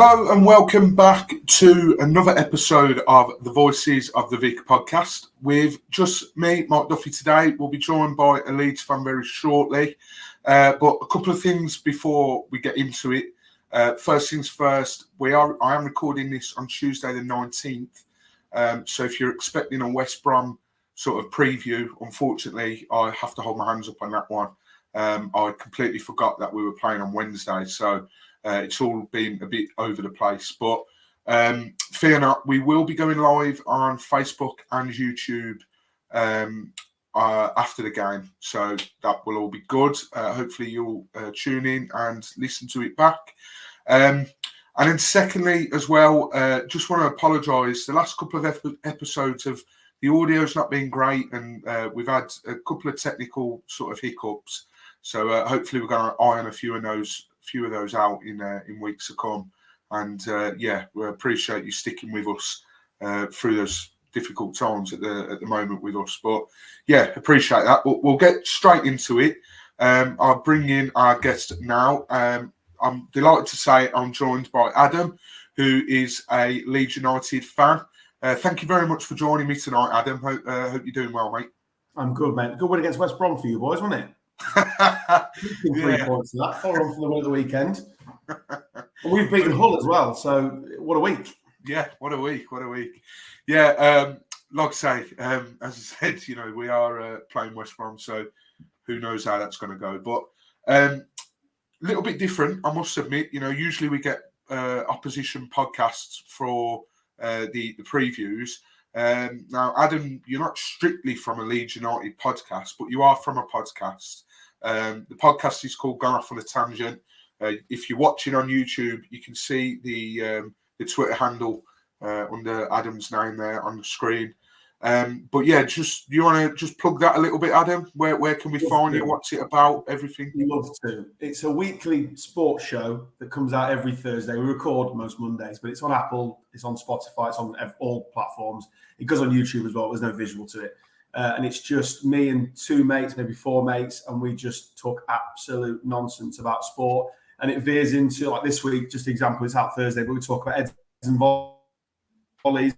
Hello and welcome back to another episode of the Voices of the Vic podcast with just me, Mark Duffy. Today we'll be joined by a Leeds fan very shortly, but a couple of things before we get into it. First things first, I am recording this on Tuesday the 19th, so if you're expecting a West Brom sort of preview, unfortunately I have to hold my hands up on that one. I completely forgot that we were playing on Wednesday, so it's all been a bit over the place. But fear not, we will be going live on Facebook and YouTube after the game, so that will all be good. Hopefully you'll tune in and listen to it back. And then secondly as well, just want to apologise. The last couple of episodes of the audio's not been great, and we've had a couple of technical sort of hiccups. So hopefully we're going to iron a few of those out in weeks to come. And we appreciate you sticking with us through those difficult times at the moment with us. But yeah, appreciate that. We'll get straight into it. I'll bring in our guest now. I'm delighted to say I'm joined by Adam, who is a Leeds United fan. Thank you very much for joining me tonight, Adam. Hope you're doing well, mate. I'm good, mate. Good win against West Brom for you boys, wasn't it? 3 points for that. 4 on for the win at the weekend. And we've beaten Hull as well, so what a week. Yeah, what a week. Yeah, like I say, as I said, we are playing West Brom, so who knows how that's going to go. But a little bit different, I must admit. Usually we get opposition podcasts for the previews. Now, Adam, you're not strictly from a Leeds United podcast, but you are from a podcast. The podcast is called Gone Off on a Tangent. If you're watching on YouTube, you can see the Twitter handle under Adam's name there on the screen. But yeah, you want to just plug that a little bit, Adam? Where can we find you? What's it about? Everything? Love to. It's a weekly sports show that comes out every Thursday. We record most Mondays, but it's on Apple, it's on Spotify, it's on all platforms. It goes on YouTube as well. There's no visual to it. And it's just me and 2 mates, maybe 4 mates, and we just talk absolute nonsense about sport. And it veers into, like this week, just example, it's out Thursday, but we talk about heads and volleys.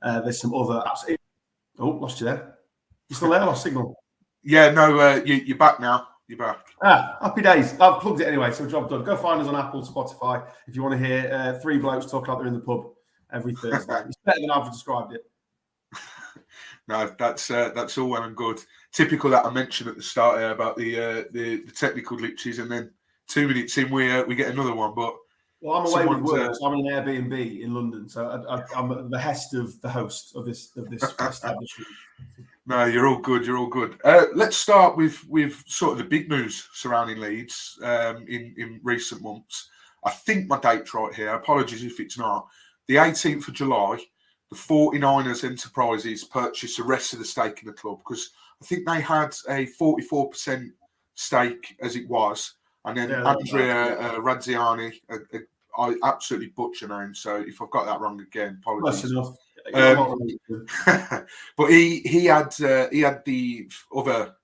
There's some other apps. Oh, lost you there. You still there? Lost signal. Yeah, no, you're back now. You're back. Happy days. I've plugged it anyway, so job done. Go find us on Apple, Spotify, if you want to hear 3 blokes talk like they're in the pub every Thursday. It's better than I've described it. No, that's all well and good. Typical that I mentioned at the start here about the technical glitches, and then 2 minutes in we get another one. But well, I'm away with work. So I'm in an Airbnb in London, so I'm at the behest of the host of this establishment. No, you're all good. Let's start with sort of the big news surrounding Leeds in recent months. I think my date's right here. Apologies if it's not. The 18th of July, the 49ers Enterprises purchased the rest of the stake in the club, because I think they had a 44% stake as it was. And then Andrea Razziani, I absolutely butcher name, so if I've got that wrong again, apologies. But he had the other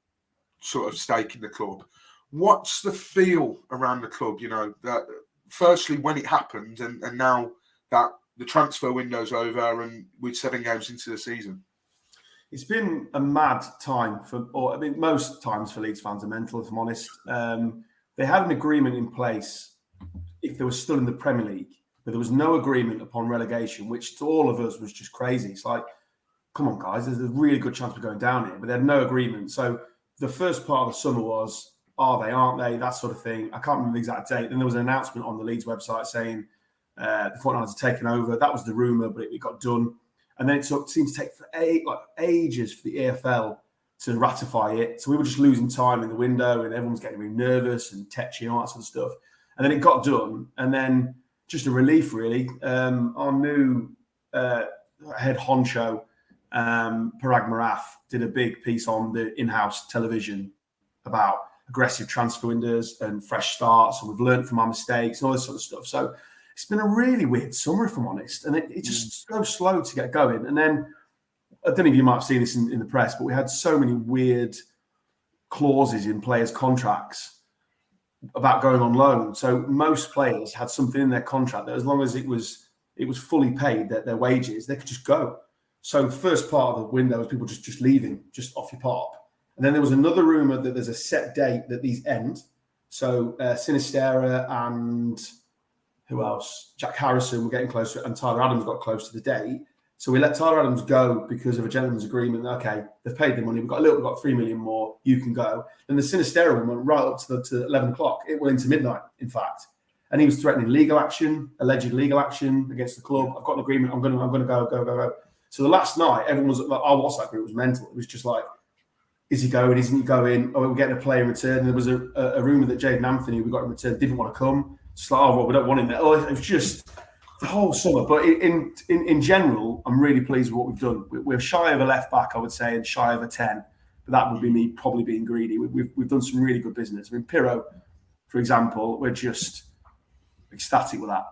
sort of stake in the club. What's the feel around the club? That firstly when it happened, and now that the transfer window's over and we're 7 games into the season. It's been a mad time most times for Leeds fans are mental, if I'm honest. They had an agreement in place if they were still in the Premier League, but there was no agreement upon relegation, which to all of us was just crazy. It's like, come on, guys, there's a really good chance we're going down here, but they had no agreement. So the first part of the summer was, are they, aren't they, that sort of thing. I can't remember the exact date. Then there was an announcement on the Leeds website saying the 49ers had taken over. That was the rumour, but it got done. And then it seemed to take ages for the EFL to ratify it. So we were just losing time in the window, and everyone was getting really nervous and tetchy and all that sort of stuff. And then it got done, and then just a relief, really. Our new head honcho, Parag Marath, did a big piece on the in-house television about aggressive transfer windows and fresh starts, and we've learned from our mistakes and all this sort of stuff. So it's been a really weird summer, if I'm honest, and it's just so slow to get going. And then I don't know if you might have seen this in the press, but we had so many weird clauses in players' contracts about going on loan. So most players had something in their contract that as long as it was fully paid, their wages, they could just go. So the first part of the window was people just leaving, just off your pop. And then there was another rumour that there's a set date that these end. So Sinistera and who else? Jack Harrison were getting close to it, and Tyler Adams got close to the date. So we let Tyler Adams go because of a gentleman's agreement. Okay, they've paid the money. We've got 3 million more. You can go. And the Sinistera one went right up to 11 o'clock. It went into midnight, in fact. And he was threatening alleged legal action against the club. I've got an agreement. I'm going to go. So the last night, everyone was like, our WhatsApp group was mental. It was just like, is he going? Isn't he going? Oh, we're getting a player in return. And there was a rumour that Jaden Anthony, we got in return, didn't want to come. Just like, oh, well, we don't want him there. Oh, it was just the whole summer. But in general, I'm really pleased with what we've done. We're shy of a left back, I would say, and shy of a 10. But that would be me probably being greedy. We've done some really good business. I mean, Pirro, for example, we're just ecstatic with that.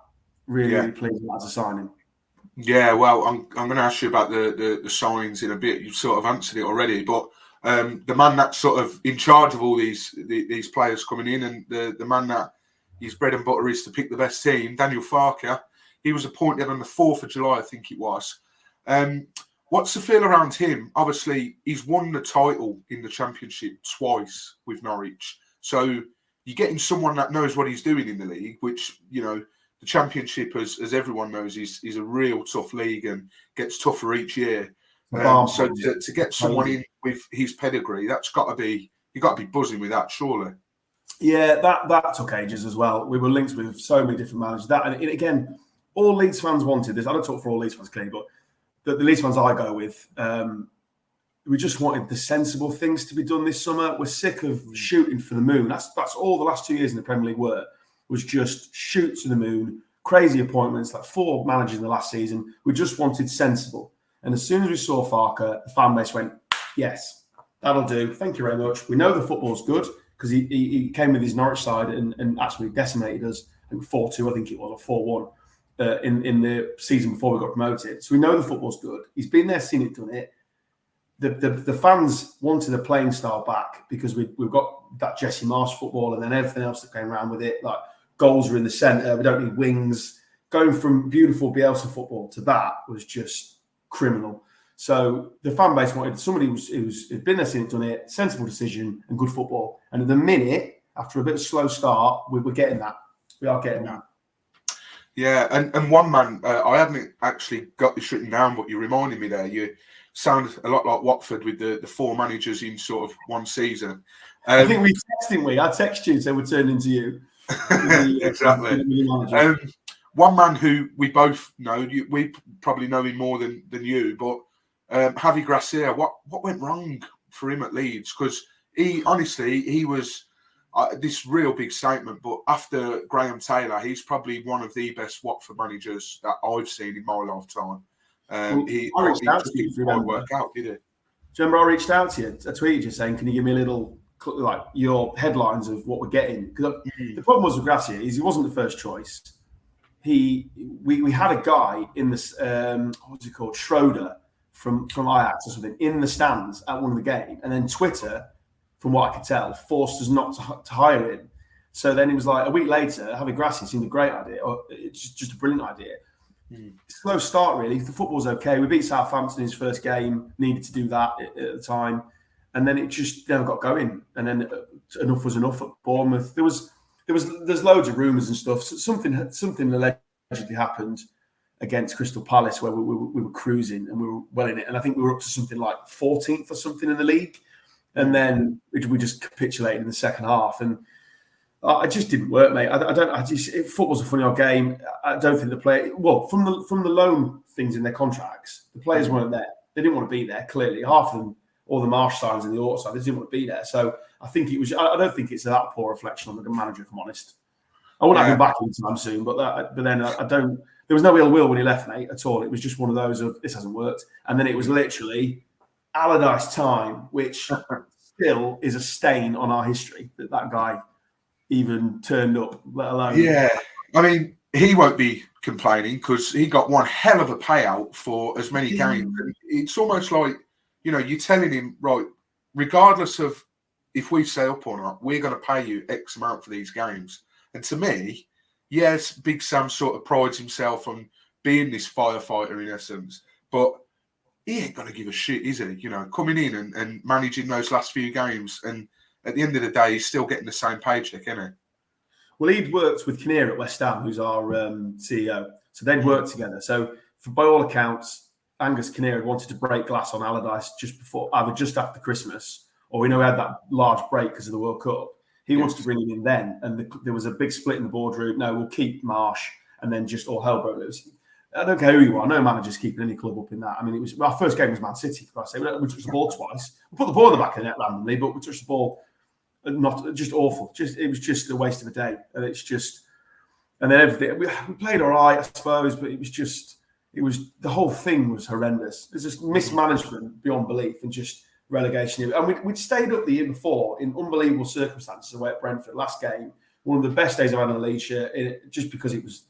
Really pleased with that as a signing. Yeah, well, I'm going to ask you about the signings in a bit. You've sort of answered it already, but the man that's sort of in charge of all these players coming in, and the man that his bread and butter is to pick the best team, Daniel Farke, he was appointed on the 4th of July, I think it was. What's the feel around him? Obviously, he's won the title in the Championship twice with Norwich. So you're getting someone that knows what he's doing in the league, which, you know, the Championship, as everyone knows, is a real tough league and gets tougher each year. So to get someone in with his pedigree, you've got to be buzzing with that, surely. Yeah, that took ages as well. We were linked with so many different managers. That, and again, all Leeds fans wanted this. I don't talk for all Leeds fans, clearly, but the Leeds fans I go with, we just wanted the sensible things to be done this summer. We're sick of shooting for the moon. That's all the last 2 years in the Premier League was just shoot to the moon, crazy appointments, like 4 managers in the last season. We just wanted sensible. And as soon as we saw Farke, the fan base went, yes, that'll do. Thank you very much. We know the football's good because he came with his Norwich side and actually decimated us. I think 4-2, I think it was, or 4-1 in the season before we got promoted. So we know the football's good. He's been there, seen it, done it. The fans wanted a playing style back because we've got that Jesse Marsh football and then everything else that came around with it. Like goals are in the centre. We don't need wings. Going from beautiful Bielsa football to that was just criminal. So the fan base wanted somebody who's been there, seen it, done it, sensible decision and good football. And at the minute, after a bit of a slow start, we're getting that. We are getting that. Yeah, and one man, I hadn't actually got this written down, but you reminded me there. You sound a lot like Watford with the 4 managers in sort of one season. I think we texted, didn't we? I texted you and said we're turning to you. Exactly. One man who we both know, we probably know him more than you, but Javi Gracia, what went wrong for him at Leeds? Because he was this real big statement, but after Graham Taylor, he's probably one of the best Watford managers that I've seen in my lifetime. He didn't work out, did he? Do you remember I reached out to you? I tweeted you saying, can you give me a little, like, your headlines of what we're getting? Because the problem was with Gracia is he wasn't the first choice. We had a guy in this, what's he called, Schroeder from Ajax or something, in the stands at one of the games, and then Twitter, from what I could tell, forced us not to hire him. So then it was like a week later, having Gracia seemed a great idea, or it's just a brilliant idea. Slow start, really. The football's okay. We beat Southampton in his first game, needed to do that at the time, and then it just never got going. And then enough was enough at Bournemouth. There's loads of rumours and stuff. Something allegedly happened against Crystal Palace where we were cruising and we were well in it. And I think we were up to something like 14th or something in the league. And then we just capitulated in the second half. And it just didn't work, mate. Football's a funny old game. I don't think from the loan things in their contracts, the players weren't there. They didn't want to be there, clearly. Half of them, all the Marsh signs and the Auto signs, they didn't want to be there. So I think it was. I don't think it's that poor reflection on the manager, if I'm honest. I wouldn't have him back anytime soon, but then I don't. There was no ill will when he left, mate, at all. It was just one of those of this hasn't worked, and then it was literally Allardyce time, which still is a stain on our history that guy even turned up, let alone. Yeah, I mean, he won't be complaining because he got one hell of a payout for as many games. And it's almost like, you're telling him, right, regardless of if we stay up or not, we're going to pay you X amount for these games. And to me, yes, Big Sam sort of prides himself on being this firefighter in essence, but he ain't going to give a shit, is he? Coming in and managing those last few games. And at the end of the day, he's still getting the same paycheck, isn't he? Well, he'd worked with Kinnear at West Ham, who's our CEO. So they'd worked together. So by all accounts, Angus Kinnear had wanted to break glass on Allardyce either just after Christmas, or we had that large break because of the World Cup. He wanted to bring him in then, and there was a big split in the boardroom. No, we'll keep Marsh, and then just all hell broke loose. I don't care who you are. No manager's keeping any club up in that. I mean, our first game was Man City, for Christ's sake. We touched the ball twice. We put the ball in the back of the net randomly, but we touched the ball. Not just awful. It was just a waste of a day, and and then everything. We played all right, I suppose, but the whole thing was horrendous. There's just mismanagement beyond belief and just relegation. And we'd stayed up the year before in unbelievable circumstances away at Brentford. Last game, one of the best days I've had in the league shirt, just because it was.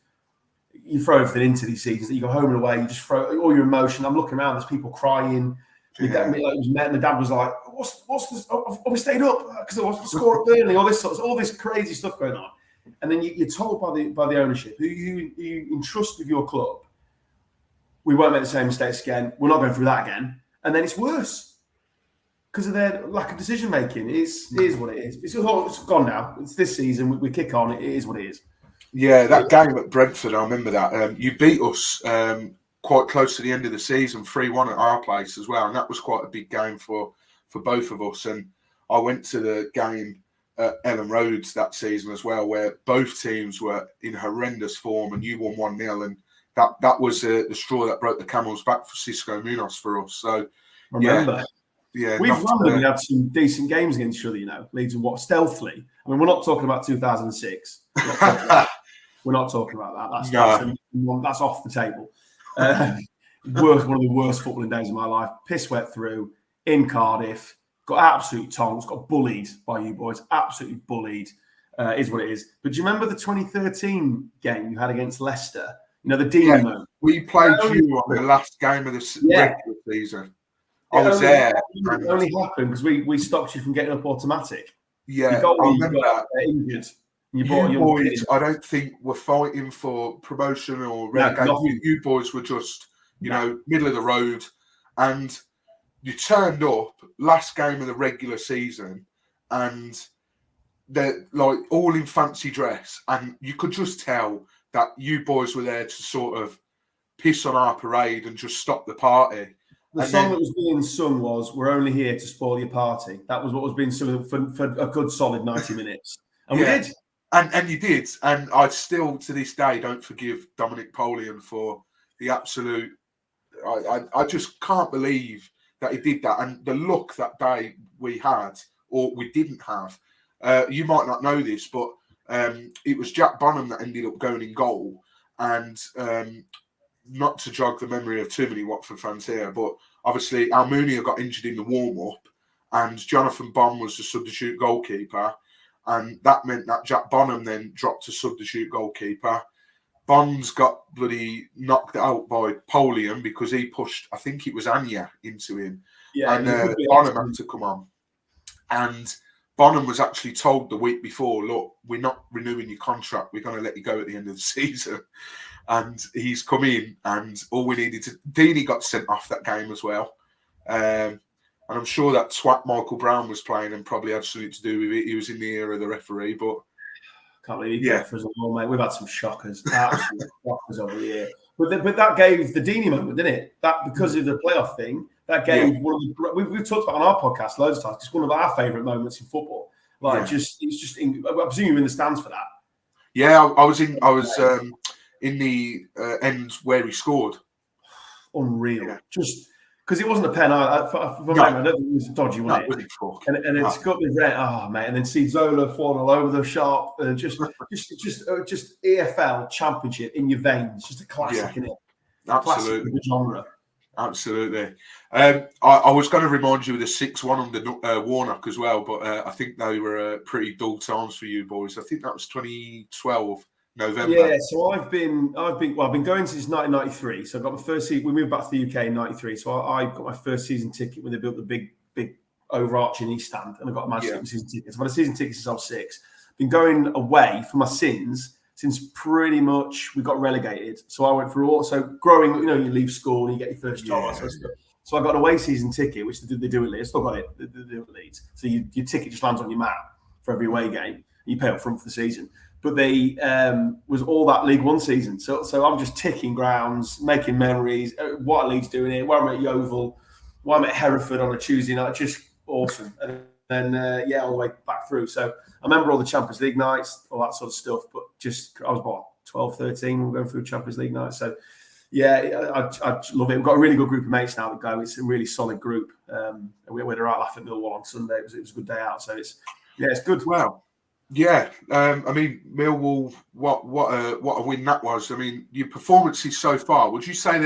You throw everything into these seasons. You go home and away. You just throw all your emotion. I'm looking around. There's people crying. My dad, it was met, and the dad was like, "What's this? Oh, we stayed up because I was the score at Burnley." All this crazy stuff going on, and then you're told by the ownership, who you entrust with your club, we won't make the same mistakes again. We're not going through that again, and then it's worse because of their lack of decision making. It is what it is. It's gone now. It's this season. We kick on. It is what it is. Yeah, that game at Brentford, I remember that. You beat us quite close to the end of the season, 3-1 at our place as well. And that was quite a big game for both of us. And I went to the game at Elland Road that season as well, where both teams were in horrendous form and you won 1-0. And that was the straw that broke the camel's back for Cisco Munoz for us. So, remember. Yeah, we've randomly had some decent games against each other, Leeds and Watford, stealthily. I mean, we're not talking about 2006. We're not talking about that. That's off the table. One of the worst footballing days of my life. Piss wet through in Cardiff. Got absolute tongs. Got bullied by you boys. Absolutely bullied. Is what it is. But do you remember the 2013 game you had against Leicester? The Deeney moment. We played you on the last game of the regular season. I was there. It only happened because we stopped you from getting up automatic. Yeah, I remember that. Injured. You boys, I don't think were fighting for promotion or relegation. You boys were just, middle of the road, and you turned up last game of the regular season, and they're like all in fancy dress, and you could just tell that you boys were there to sort of piss on our parade and just stop the party. The song that was being sung was "We're only here to spoil your party." That was what was being sung for a good solid 90 minutes, and we did. And you did. And I still, to this day, don't forgive Dominic Polian for the absolute... I just can't believe that he did that. And the luck that day we had, or we didn't have, you might not know this, but it was Jack Bonham that ended up going in goal. And not to jog the memory of too many Watford fans here, but obviously Almunia got injured in the warm-up, and Jonathan Bond was the substitute goalkeeper. And that meant that Jack Bonham then dropped to substitute goalkeeper. Bonds got bloody knocked out by Polian because he pushed, I think it was Anya, into him. Yeah, and Bonham had to come on. And Bonham was actually told the week before, look, we're not renewing your contract. We're going to let you go at the end of the season. And he's come in, and all we needed to... Deeney got sent off that game as well. And I'm sure that twat Michael Brown was playing and probably had something to do with it. He was in the ear of the referee, but... Can't believe he for us all, mate. We've had some shockers. Absolute shockers over the year. But that gave the Deeney moment, didn't it? That, because of the playoff thing, that gave one of the... We've talked about on our podcast loads of times. It's one of our favourite moments in football. I presume you're in the stands for that. Yeah, I was in the end where he scored. Unreal. Yeah. Just... Because it wasn't a pen. I don't think it was a dodgy one. And it's got the red. Oh, mate. And then see Zola falling all over the shop. And just EFL Championship in your veins. Just a classic, isn't it? Absolutely. Classic genre. Absolutely. I was going to remind you of the 6-1 under Warnock as well, but I think they were pretty dull times for you boys. I think that was 2012 November? Yeah, so I've been going since 1993. So I got my first season. We moved back to the UK in '93. So I got my first season ticket when they built the big overarching East Stand, and I got a Manchester season ticket. So I've had a season ticket since I was 6. Been going away for my sins since pretty much we got relegated. So I went through growing. You leave school and you get your first job. So I got an away season ticket, which they do at Leeds. Still got it. They do at Leeds. So your ticket just lands on your map for every away game. You pay up front for the season. But they was all that League One season. So I'm just ticking grounds, making memories. What are Leeds doing here? Where I'm at Yeovil, where I'm at Hereford on a Tuesday night. Just awesome. And then all the way back through. So I remember all the Champions League nights, all that sort of stuff. But I was about 12, 13 when we were going through Champions League nights. So yeah, I love it. We've got a really good group of mates now that go. It's a really solid group. We had a right laugh at Millwall on Sunday. It was a good day out. So it's good. Wow. Yeah, I mean, Millwall, what a win that was. I mean, your performances so far, would you say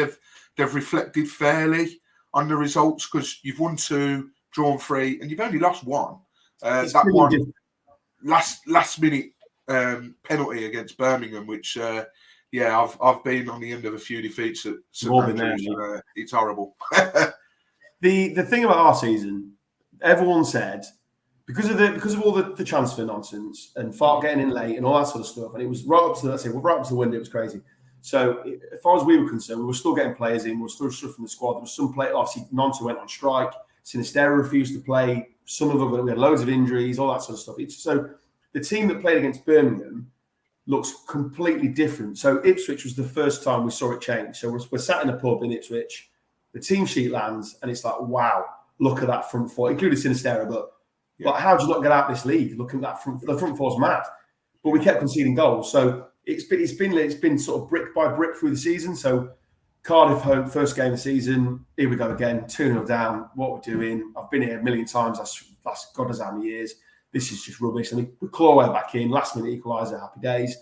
they've reflected fairly on the results? Because you've won 2, drawn 3, and you've only lost 1. That one last minute penalty against Birmingham, which I've been on the end of a few defeats at St Andrews. It's horrible. The thing about our season, everyone said, because of all the transfer nonsense and Fark getting in late and all that sort of stuff, and it was right up to the window. It was crazy. So as far as we were concerned, we were still getting players in. We were still stuffing the squad. There was some players, obviously, Nonto went on strike. Sinistera refused to play. Some of them, we had loads of injuries, all that sort of stuff. So the team that played against Birmingham looks completely different. So Ipswich was the first time we saw it change. So we're sat in a pub in Ipswich. The team sheet lands, and it's like, wow, look at that front four, including Sinistera, but how do you not get out this league? Looking at that the front four's mad. But we kept conceding goals. So it's been sort of brick by brick through the season. So Cardiff home, first game of the season, here we go again, 2-0 down. What we're doing, I've been here a million times, that's God knows how many years. This is just rubbish. And we claw our way back in, last minute equaliser, happy days.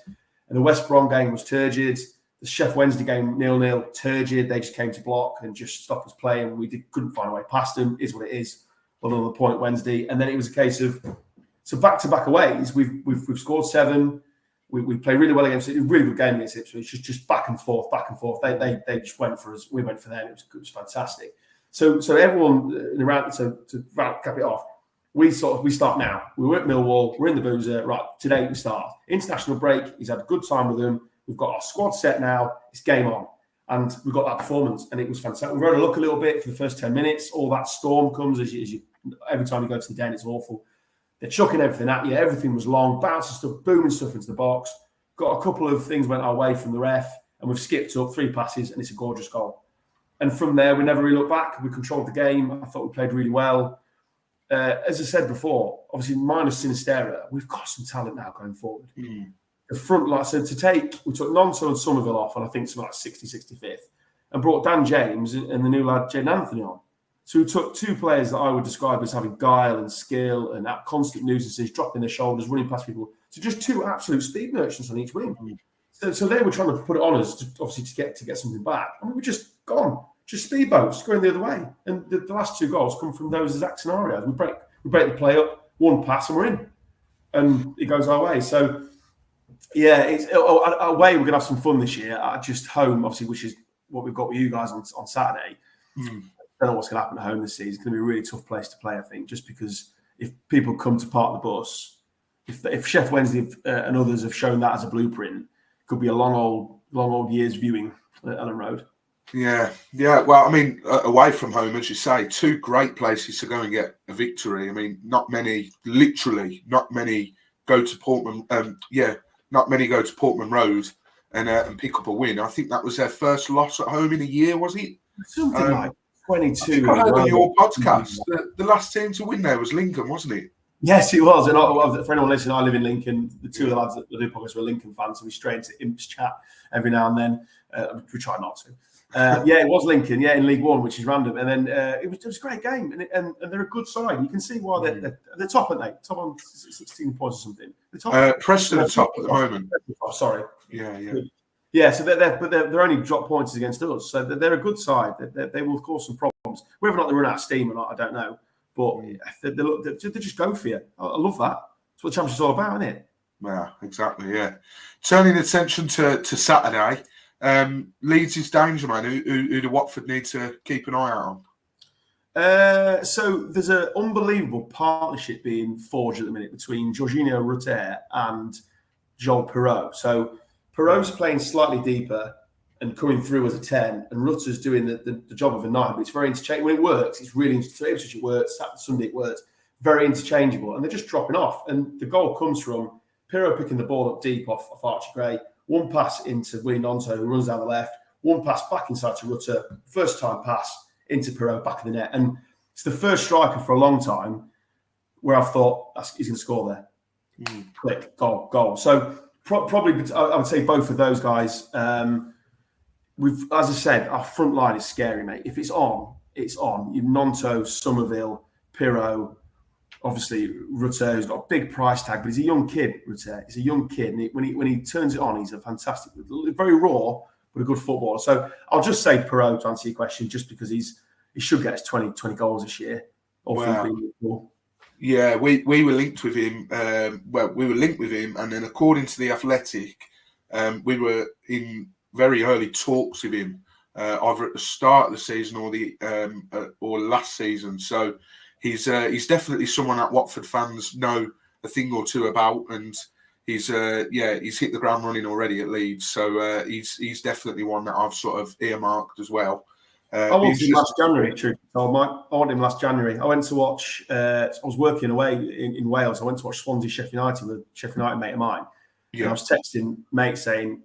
And the West Brom game was turgid. The Sheff Wednesday game, 0-0, turgid. They just came to block and just stopped us playing. We couldn't find a way past them, is what it is. Another point Wednesday, and then it was a case of back-to-back aways. We've scored 7. We played really well against it. It was a really good game against Ipswich. Just back and forth. They just went for us. We went for them. It was fantastic. So everyone around. So to cap it off, we start now. We were at Millwall. We're in the boozer. Right, today we start. International break. He's had a good time with them. We've got our squad set now. It's game on. And we got that performance, and it was fantastic. We rode a look a little bit for the first 10 minutes. All that storm comes as you every time you go to the den, it's awful. They're chucking everything at you. Everything was long, bouncing stuff, booming stuff into the box. Got a couple of things went our way from the ref, and we've skipped up 3 passes, and it's a gorgeous goal. And from there, we never really looked back. We controlled the game. I thought we played really well. As I said before, obviously minus Sinistera, we've got some talent now going forward. The front line, so we took Nonto and Somerville off, and I think something like 60, 65th, and brought Dan James and the new lad Jaden Anthony on. So we took 2 players that I would describe as having guile and skill and that constant nuisances, dropping their shoulders, running past people. So just 2 absolute speed merchants on each wing. So they were trying to put it on us, obviously to get something back. I mean, we're just gone, just speedboats going the other way. And the last 2 goals come from those exact scenarios. We break the play up, 1 pass, and we're in, and it goes our way. So. Yeah, it's away. We're gonna have some fun this year. Just home, obviously, which is what we've got with you guys on Saturday. I don't know what's gonna happen at home this season. It's gonna be a really tough place to play, I think, just because if people come to park the bus, if Sheff Wednesday and others have shown that as a blueprint, it could be a long old year's viewing at Elland Road. Yeah. Well, I mean, away from home, as you say, 2 great places to go and get a victory. I mean, not many go to Portman. Not many go to Portman Road and pick up a win. I think that was their first loss at home in a year, was it? Something like 22. I heard on your podcast, the last team to win there was Lincoln, wasn't it? Yes, it was. And for anyone listening, I live in Lincoln. The 2 of the lads that do podcasts were Lincoln fans, so we stray into Imps chat every now and then. We try not to. It was Lincoln, in League One, which is random. And then it was a great game, and they're a good side. You can see why they're top, aren't they? Top on 16 points or something. Preston are top at the moment. Oh, sorry. Yeah. So they're only drop points against us. So they're a good side. They will cause some problems. Whether or not they run out of steam or not, I don't know. But they just go for you. I love that. That's what the championship's all about, isn't it? Yeah, exactly. Yeah. Turning attention to Saturday, Leeds is danger, man. Who do Watford need to keep an eye out on? So there's an unbelievable partnership being forged at the minute between Jorginho Rutter and Joel Perreault. So Perreault's playing slightly deeper and coming through as a 10, and Rutter's doing the job of a 9. But it's very interchangeable. When it works, it's really interchangeable. It works. Sunday it works. Very interchangeable. And they're just dropping off. And the goal comes from Perreault picking the ball up deep off Archie Gray. One pass into Willie Nonto, who runs down the left. One pass back inside to Rutter. First time pass into Perreault, back of the net. And it's the first striker for a long time where I've thought he's going to score there. Click, goal. So probably, I would say both of those guys. As I said, our front line is scary, mate. If it's on, it's on. Nonto, Somerville, Perreault, obviously Rutter, who's got a big price tag, but he's a young kid, Rutter. He's a young kid. And when he turns it on, he's a fantastic, very raw, but a good footballer. So I'll just say Perreault to answer your question, just because he should get us 20 goals this year. Yeah, we were linked with him. We were linked with him, and then according to The Athletic, we were in very early talks with him, either at the start of the season or last season. So he's definitely someone that Watford fans know a thing or two about, and he's hit the ground running already at Leeds. So he's definitely one that I've sort of earmarked as well. I wanted him last January, truth be told, Mike. I wanted him last January. I went to watch, I was working away in Wales. I went to watch Swansea Sheffield United with a Sheffield United mate of mine. Yeah. And I was texting mate saying,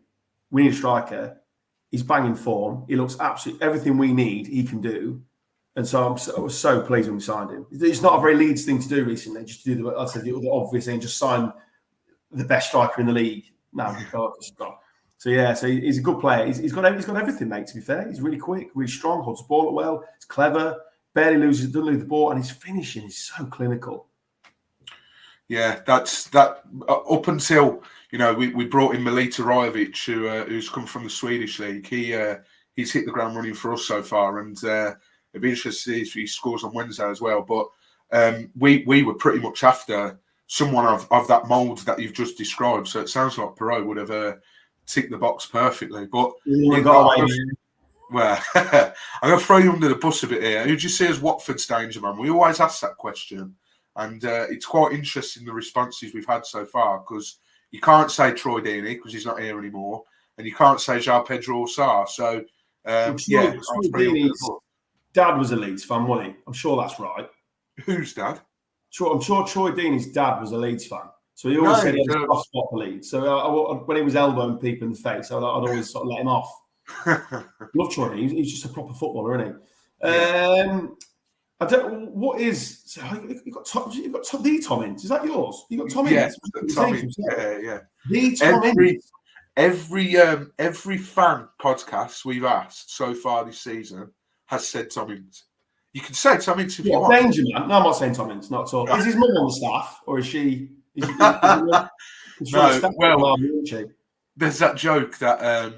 we need a striker. He's banging form. He looks absolutely everything we need, he can do. And so I was so pleased when we signed him. It's not a very Leeds thing to do recently, just to do the obvious thing, just sign the best striker in the league. No, God. So he's a good player. He's got everything, mate. To be fair, he's really quick, really strong, holds the ball up well. He's clever, doesn't lose the ball, and his finishing is so clinical. Yeah, that's that. Up until we brought in Milita Rajovic, who's come from the Swedish league. He's hit the ground running for us so far, and it'd be interesting to see if he scores on Wednesday as well. But we were pretty much after someone of that mould that you've just described. So it sounds like Perreault would have ticked the box perfectly. But I'm going to throw you under the bus a bit here. Who do you see as Watford's danger man? We always ask that question, and it's quite interesting the responses we've had so far, because you can't say Troy Deeney because he's not here anymore, and you can't say João Pedro Sá. So Troy Deeney's dad was a Leeds fan, wasn't he? I'm sure that's right. Whose dad? I'm sure Troy Deeney's dad was a Leeds fan. So he always said he had a soft spot for Leeds. So when he was elbowing people in the face, I'd always sort of let him off. Love Troy Deeney. He's just a proper footballer, isn't he? Yeah. I don't. What is? So you got the Tommins. Is that yours? You got Tommins? Yes, Tommins. Yeah. The Tommins. Every fan podcast we've asked so far this season has said Tommins. You can say Tommins if you want. Danger man. No, I'm not saying Tommins. Not at all. Is his mum on the staff, or is she? No. Well, there's that joke that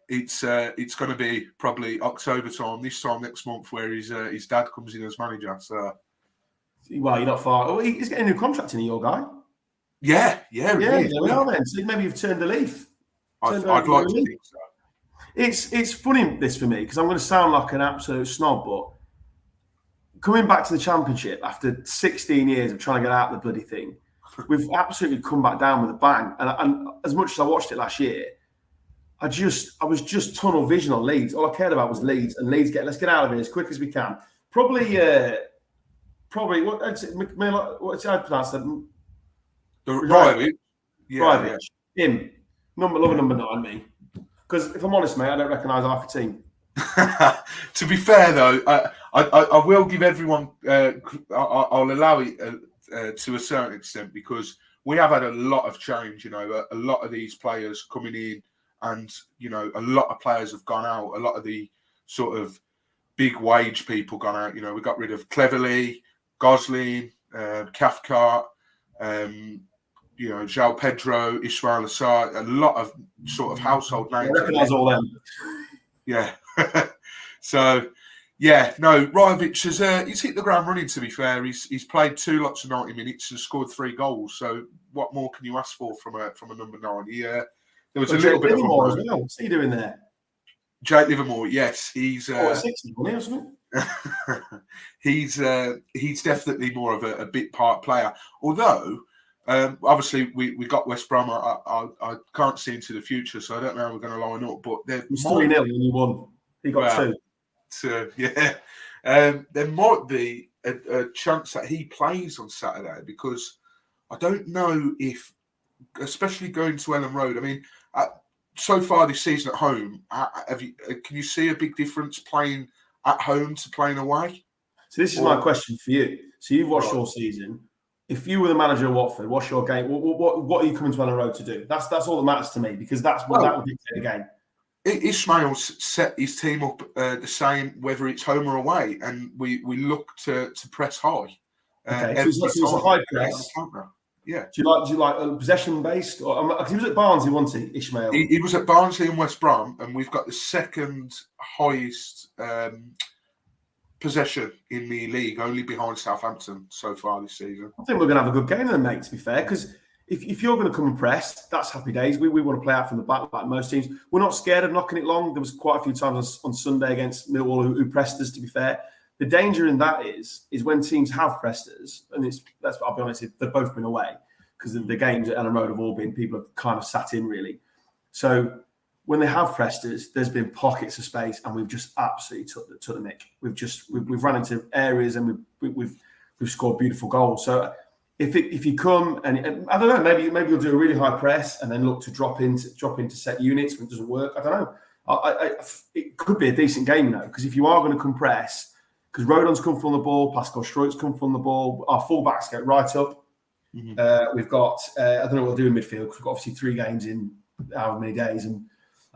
it's going to be probably October time, this time next month, where his dad comes in as manager. So, well, you're not far. Oh, he's getting a new contract in your guy. Yeah. There we are then. So maybe you've turned the leaf. I'd like to think so. It's funny this for me, because I'm going to sound like an absolute snob, but coming back to the Championship after 16 years of trying to get out of the bloody thing, we've absolutely come back down with a bang. And as much as I watched it last year, I was just tunnel vision on Leeds. All I cared about was Leeds, and let's get out of here as quick as we can. Probably what's how I pronounce that? Rajovic. Yeah. Him. Number 9, me. Because if I'm honest, mate, I don't recognise half the team. To be fair, though, I will give everyone. I'll allow it to a certain extent, because we have had a lot of change. A lot of these players coming in, and a lot of players have gone out. A lot of the sort of big wage people gone out. We got rid of Cleverley, Gosling, Cathcart. João Pedro, Ismail Assar, a lot of sort of household names. I recognise all them. Yeah. So, Yeah, no, Rajovic he's hit the ground running. To be fair, he's played 2 lots of 90 minutes and scored 3 goals. So what more can you ask for from a number 9? There was a little bit of Livermore as well. What's he doing there? Jake Livermore, yes, he's 60, wasn't he, or something? he's definitely more of a bit part player. Although, obviously, we got West Brom. I can't see into the future, so I don't know how we're going to line up. But it's 3-0 and he won. He got 2. So yeah, there might be a chance that he plays on Saturday, because I don't know if, especially going to Elland Road. I mean, so far this season at home, can you see a big difference playing at home to playing away? So this is my question for you. So you've watched all season. If you were the manager of Watford, what's your game? What are you coming to Elland Road to do? That's all that matters to me, because that would dictate the game. Ismail's set his team up the same whether it's home or away, and we look to press high. Okay, so it's a high press. Yeah. Do you like possession based? Or he was at Barnsley, wasn't he, Ismail? He was at Barnsley and West Brom, and we've got the second highest possession in the league, only behind Southampton so far this season. I think we're going to have a good game then, mate, to be fair, because if you're going to come and press, that's happy days. We want to play out from the back like most teams. We're not scared of knocking it long. There was quite a few times on Sunday against Millwall who pressed us, to be fair. The danger in that is when teams have pressed us, and I'll be honest, they've both been away, because the games at Elland Road have all been, people have kind of sat in, really. So when they have pressed us, there's been pockets of space, and we've just absolutely took the nick. We've run into areas, and we've scored beautiful goals. So if you come and I don't know, maybe you'll do a really high press and then look to drop into set units when it doesn't work. I don't know. It could be a decent game, because if you are going to compress, because Rodon's come from the ball, Pascal Struijt's come from the ball, our fullbacks get right up. Mm-hmm. We've got I don't know what we'll do in midfield, because we've got obviously 3 games in however many days, and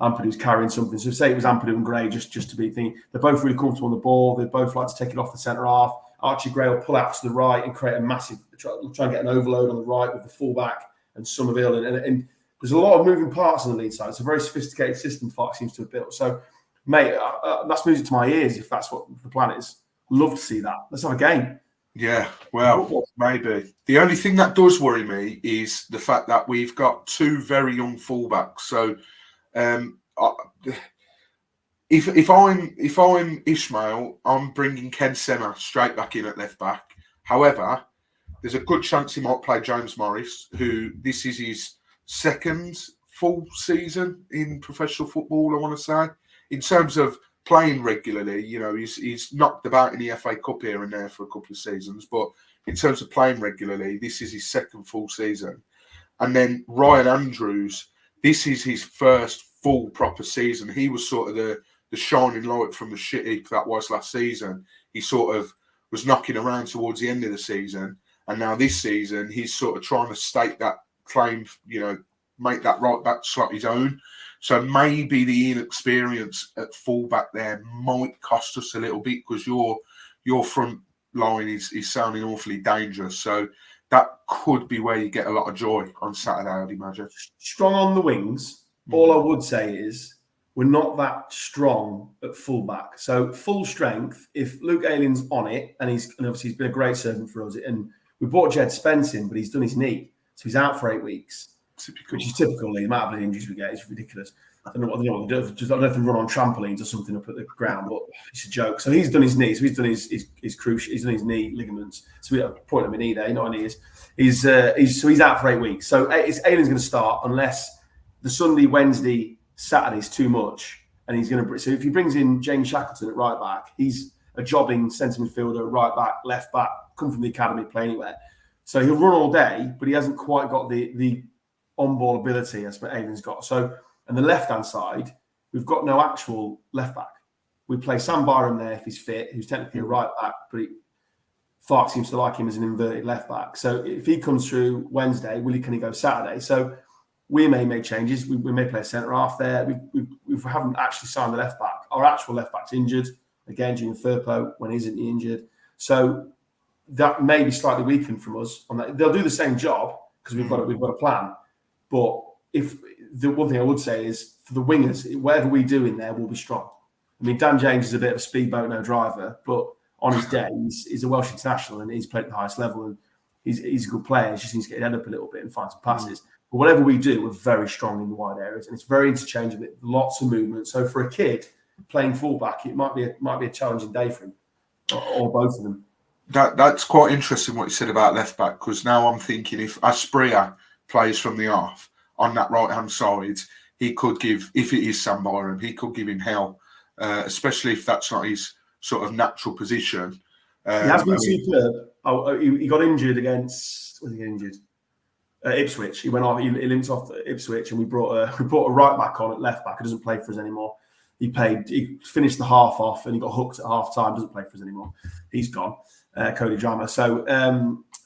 Ampadu's carrying something. So say it was Ampadu and Gray, just to be thinking. They're both really comfortable on the ball. They both like to take it off the centre half. Archie Gray will pull out to the right and create a massive, try and get an overload on the right with the fullback and Somerville. And there's a lot of moving parts on the Leeds side. It's a very sophisticated system Fox seems to have built. So, mate, that's music to my ears if that's what the plan is. Love to see that. Let's have a game. Yeah, well, maybe. The only thing that does worry me is the fact that we've got 2 very young fullbacks. So, if I'm Ismail, I'm bringing Ken Sema straight back in at left back. However, there's a good chance he might play James Morris, who this is his 2nd full season in professional football, I want to say. In terms of playing regularly, he's knocked about in the FA Cup here and there for a couple of seasons, but in terms of playing regularly, this is his 2nd full season. And then Ryan Andrews, this is his 1st full proper season. He was sort of the shining light from the shit heap that was last season. He sort of was knocking around towards the end of the season, and now this season he's sort of trying to stake that claim, make that right back slot his own. So maybe the inexperience at fullback there might cost us a little bit, because your front line is sounding awfully dangerous. So that could be where you get a lot of joy on Saturday, I'd imagine. Strong on the wings. All I would say is we're not that strong at fullback. So full strength, if Luke Ayling's on it, and obviously he's been a great servant for us, and we brought Jed Spence in, but he's done his knee, so he's out for 8 weeks. Typical. Which is typical. The amount of injuries we get is ridiculous. I don't know what they do. I don't know if they run on trampolines or something up at the ground, but it's a joke. So he's done his knee. So he's done his cruciate. He's done his knee ligaments. So we have a point of a knee there, not on his. He's out for 8 weeks. So Ayling's going to start unless the Sunday, Wednesday, Saturday is too much, and he's going to. So if he brings in James Shackleton at right back, he's a jobbing centre midfielder, right back, left back, come from the academy, play anywhere. So he'll run all day, but he hasn't quite got the on-ball ability as Ayling's got. So, and the left-hand side, we've got no actual left back. We play Sam Byram there if he's fit, who's technically a right back, but Fark seems to like him as an inverted left back. So if he comes through Wednesday, can he go Saturday? So we may make changes. We may play a centre half there. We haven't actually signed the left back. Our actual left back's injured. Again, Junior Firpo, when isn't he injured? So that may be slightly weakened from us on that. They'll do the same job because we've got a plan. But if the one thing I would say is for the wingers, whatever we do in there will be strong. I mean, Dan James is a bit of a speedboat, no driver, but on his day, he's a Welsh international and he's played at the highest level and he's a good player. He just needs to get his head up a little bit and find some passes. But whatever we do, we're very strong in the wide areas and it's very interchangeable, lots of movement. So for a kid playing fullback, it might be a challenging day for him, or both of them. That's quite interesting what you said about left back, because now I'm thinking if Aspria plays from the off on that right hand side, he could give, if it is Sam Byram, he could give him hell, especially if that's not his sort of natural position. He has been superb. He got injured against. Was he injured? Ipswich. He went off. He limped off Ipswich, and we brought a right back on at left back. Who doesn't play for us anymore. He finished the half off, and he got hooked at half time. Doesn't play for us anymore. He's gone. Cody Drama. So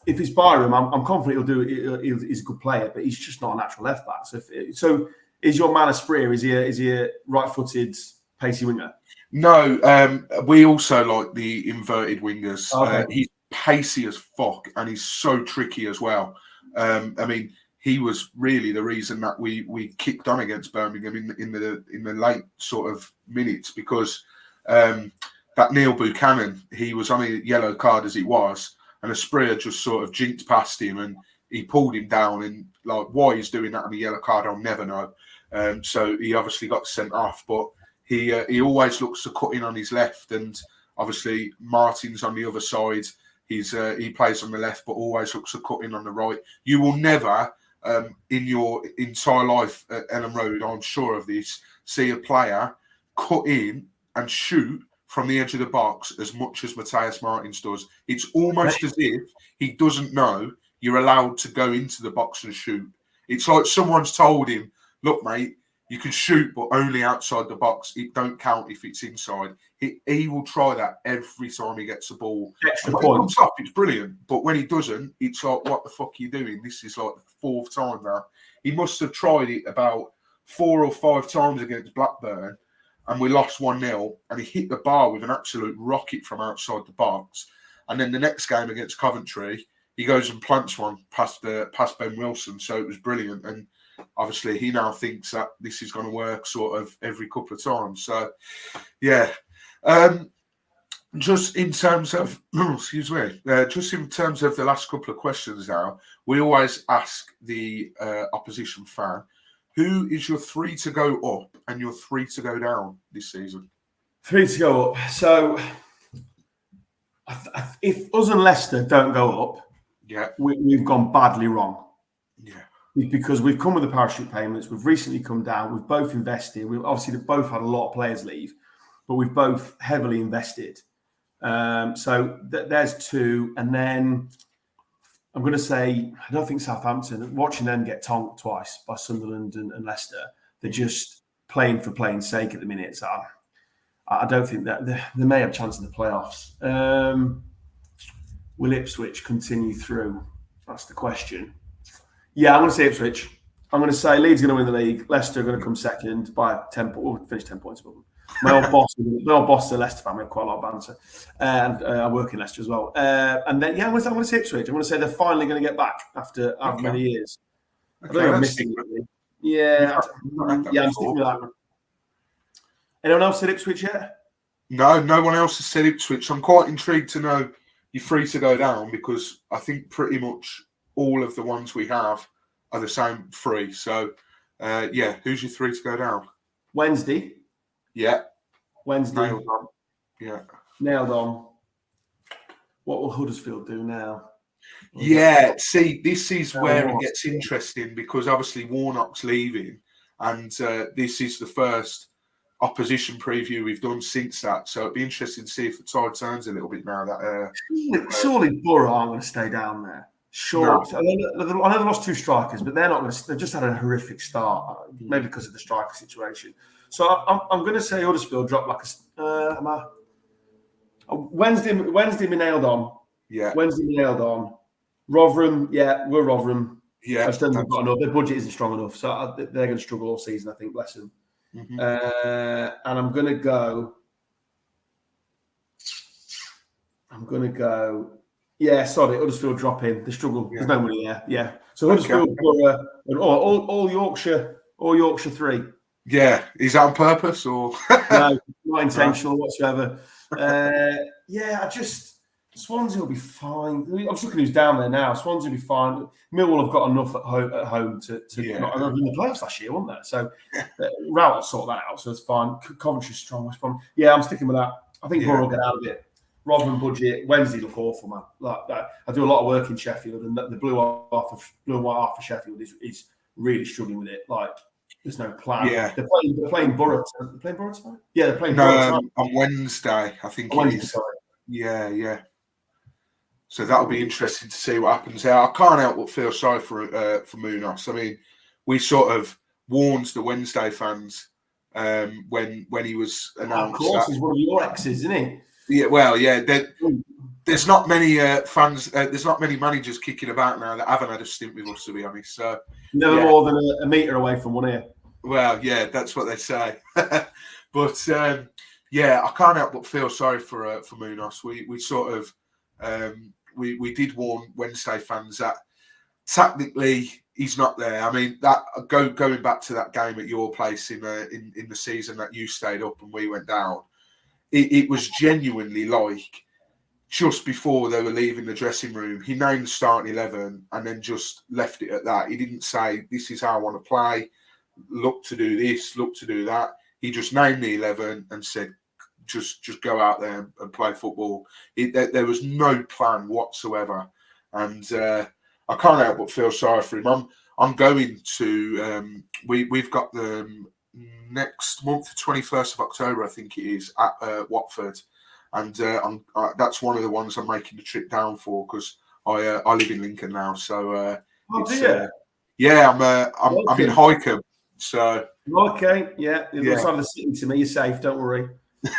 if it's Byram, I'm confident he'll do it. He's a good player, but he's just not a natural left back. So is your man Aspria? Is he a right-footed pacey winger? No, we also like the inverted wingers. Okay. He's pacey as fuck, and he's so tricky as well. I mean, he was really the reason that we kicked on against Birmingham in the late sort of minutes, because that Neil Buchanan, he was on a yellow card as it was, and Aspria just sort of jinked past him and he pulled him down. And like, why he's doing that on a yellow card, I'll never know. So he obviously got sent off, but he always looks to cut in on his left, and obviously Martin's on the other side. He plays on the left, but always looks to cut in on the right. You will never, in your entire life at Elland Road, I'm sure of this, see a player cut in and shoot from the edge of the box as much as Matthias Martins does. It's almost as if he doesn't know you're allowed to go into the box and shoot. It's like someone's told him, look, mate, you can shoot, but only outside the box. It don't count if it's inside. He will try that every time he gets the ball. Extra point. When he comes up, it's brilliant. But when he doesn't, it's like, what the fuck are you doing? This is like the fourth time now. He must have tried it about 4 or 5 times against Blackburn, and we lost 1-0, and he hit the bar with an absolute rocket from outside the box. And then the next game against Coventry, he goes and plants one past Ben Wilson. So it was brilliant. And obviously, he now thinks that this is going to work sort of every couple of times. So, yeah. Just in terms of, just in terms of the last couple of questions now, we always ask the opposition fan, who is your 3 to go up and your 3 to go down this season? 3 to go up. So, if us and Leicester don't go up, we've gone badly wrong. Yeah. Because we've come with the parachute payments, we've recently come down, we've both invested. We've obviously both had a lot of players leave, but we've both heavily invested. So there's 2. And then I'm going to say, I don't think Southampton, watching them get tonked twice by Sunderland and Leicester, they're just playing for playing's sake at the minute. So I don't think that they may have a chance in the playoffs. Will Ipswich continue through? That's the question. Yeah, I'm going to say Ipswich. I'm going to say Leeds are going to win the league. Leicester are going to come second by 10 points. We'll finish 10 points above them. My old boss is a Leicester fan. We have quite a lot of banter. And I work in Leicester as well. And then, I'm going to say Ipswich. I'm going to say they're finally going to get back after many years. Okay, I don't think I'm Yeah, I'm sticking with that one. Anyone else said Ipswich yet? No one else has said Ipswich. I'm quite intrigued to know you're 3 to go down, because I think pretty much all of the ones we have are the same 3. So, who's your 3 to go down? Wednesday. Yeah. Wednesday. Nailed on. Yeah. Nailed on. What will Huddersfield do now? Yeah, see, this is where it gets interesting, because obviously Warnock's leaving, and this is the first opposition preview we've done since that. So it'd be interesting to see if the tide turns a little bit now. Surely Borough aren't going to stay down there. Sure. No. I know they lost 2 strikers, but they're not going to. They've just had a horrific start, maybe because of the striker situation. So I'm going to say Huddersfield drop like a Wednesday. Me nailed on. Yeah. Wednesday me nailed on. Rotherham. Yeah, we're Rotherham. Yeah. I just don't think they've got enough. Their budget isn't strong enough, so they're going to struggle all season. I think. Bless them. Mm-hmm. And I'm going to go. Yeah, sorry, Huddersfield drop in. They struggle. Yeah. There's nobody there. Yeah. So Huddersfield, all Yorkshire 3. Yeah, is that on purpose or? No, not intentional whatsoever. Yeah, Swansea will be fine. I'm just looking who's down there now. Swansea will be fine. Millwall have got enough at home to not in the playoffs last year, weren't there? So Rout will sort that out, so it's fine. Coventry's strong, West Brom. Yeah, I'm sticking with that. I think Borough will get out of it. Rodman budget. Wednesday look awful, man. Like that. I do a lot of work in Sheffield, and the blue and white half of Sheffield is really struggling with it. Like there's no plan. Yeah. They're playing Borough. They're playing Borough tonight? Yeah, they're playing No, Borough tonight. on Wednesday, I think Wednesday, it is. sorry. Yeah. So that'll be interesting to see what happens there. I can't help but feel sorry for Munoz. I mean, we sort of warned the Wednesday fans when he was announced. Of course, he's one of your exes, isn't he? Yeah, well, yeah. There's not many fans. There's not many managers kicking about now that haven't had a stint with us, to be honest. So never more than a metre away from one ear. Well, yeah, that's what they say. But yeah, I can't help but feel sorry for Munoz. We sort of we did warn Wednesday fans that technically he's not there. I mean, that going back to that game at your place in the season that you stayed up and we went down, it was genuinely like just before they were leaving the dressing room, he named the starting 11 and then just left it at that. He didn't say, "This is how I want to play. Look to do this, look to do that." He just named the 11 and said, just go out there and play football. There was no plan whatsoever. And I can't help but feel sorry for him. I'm going to, we've got the next month, the 21st of October, I think it is, at Watford. And that's one of the ones I'm making the trip down for because I live in Lincoln now. So yeah, I'm in Highcombe. So okay, yeah, it looks like the city to me. You're safe, don't worry.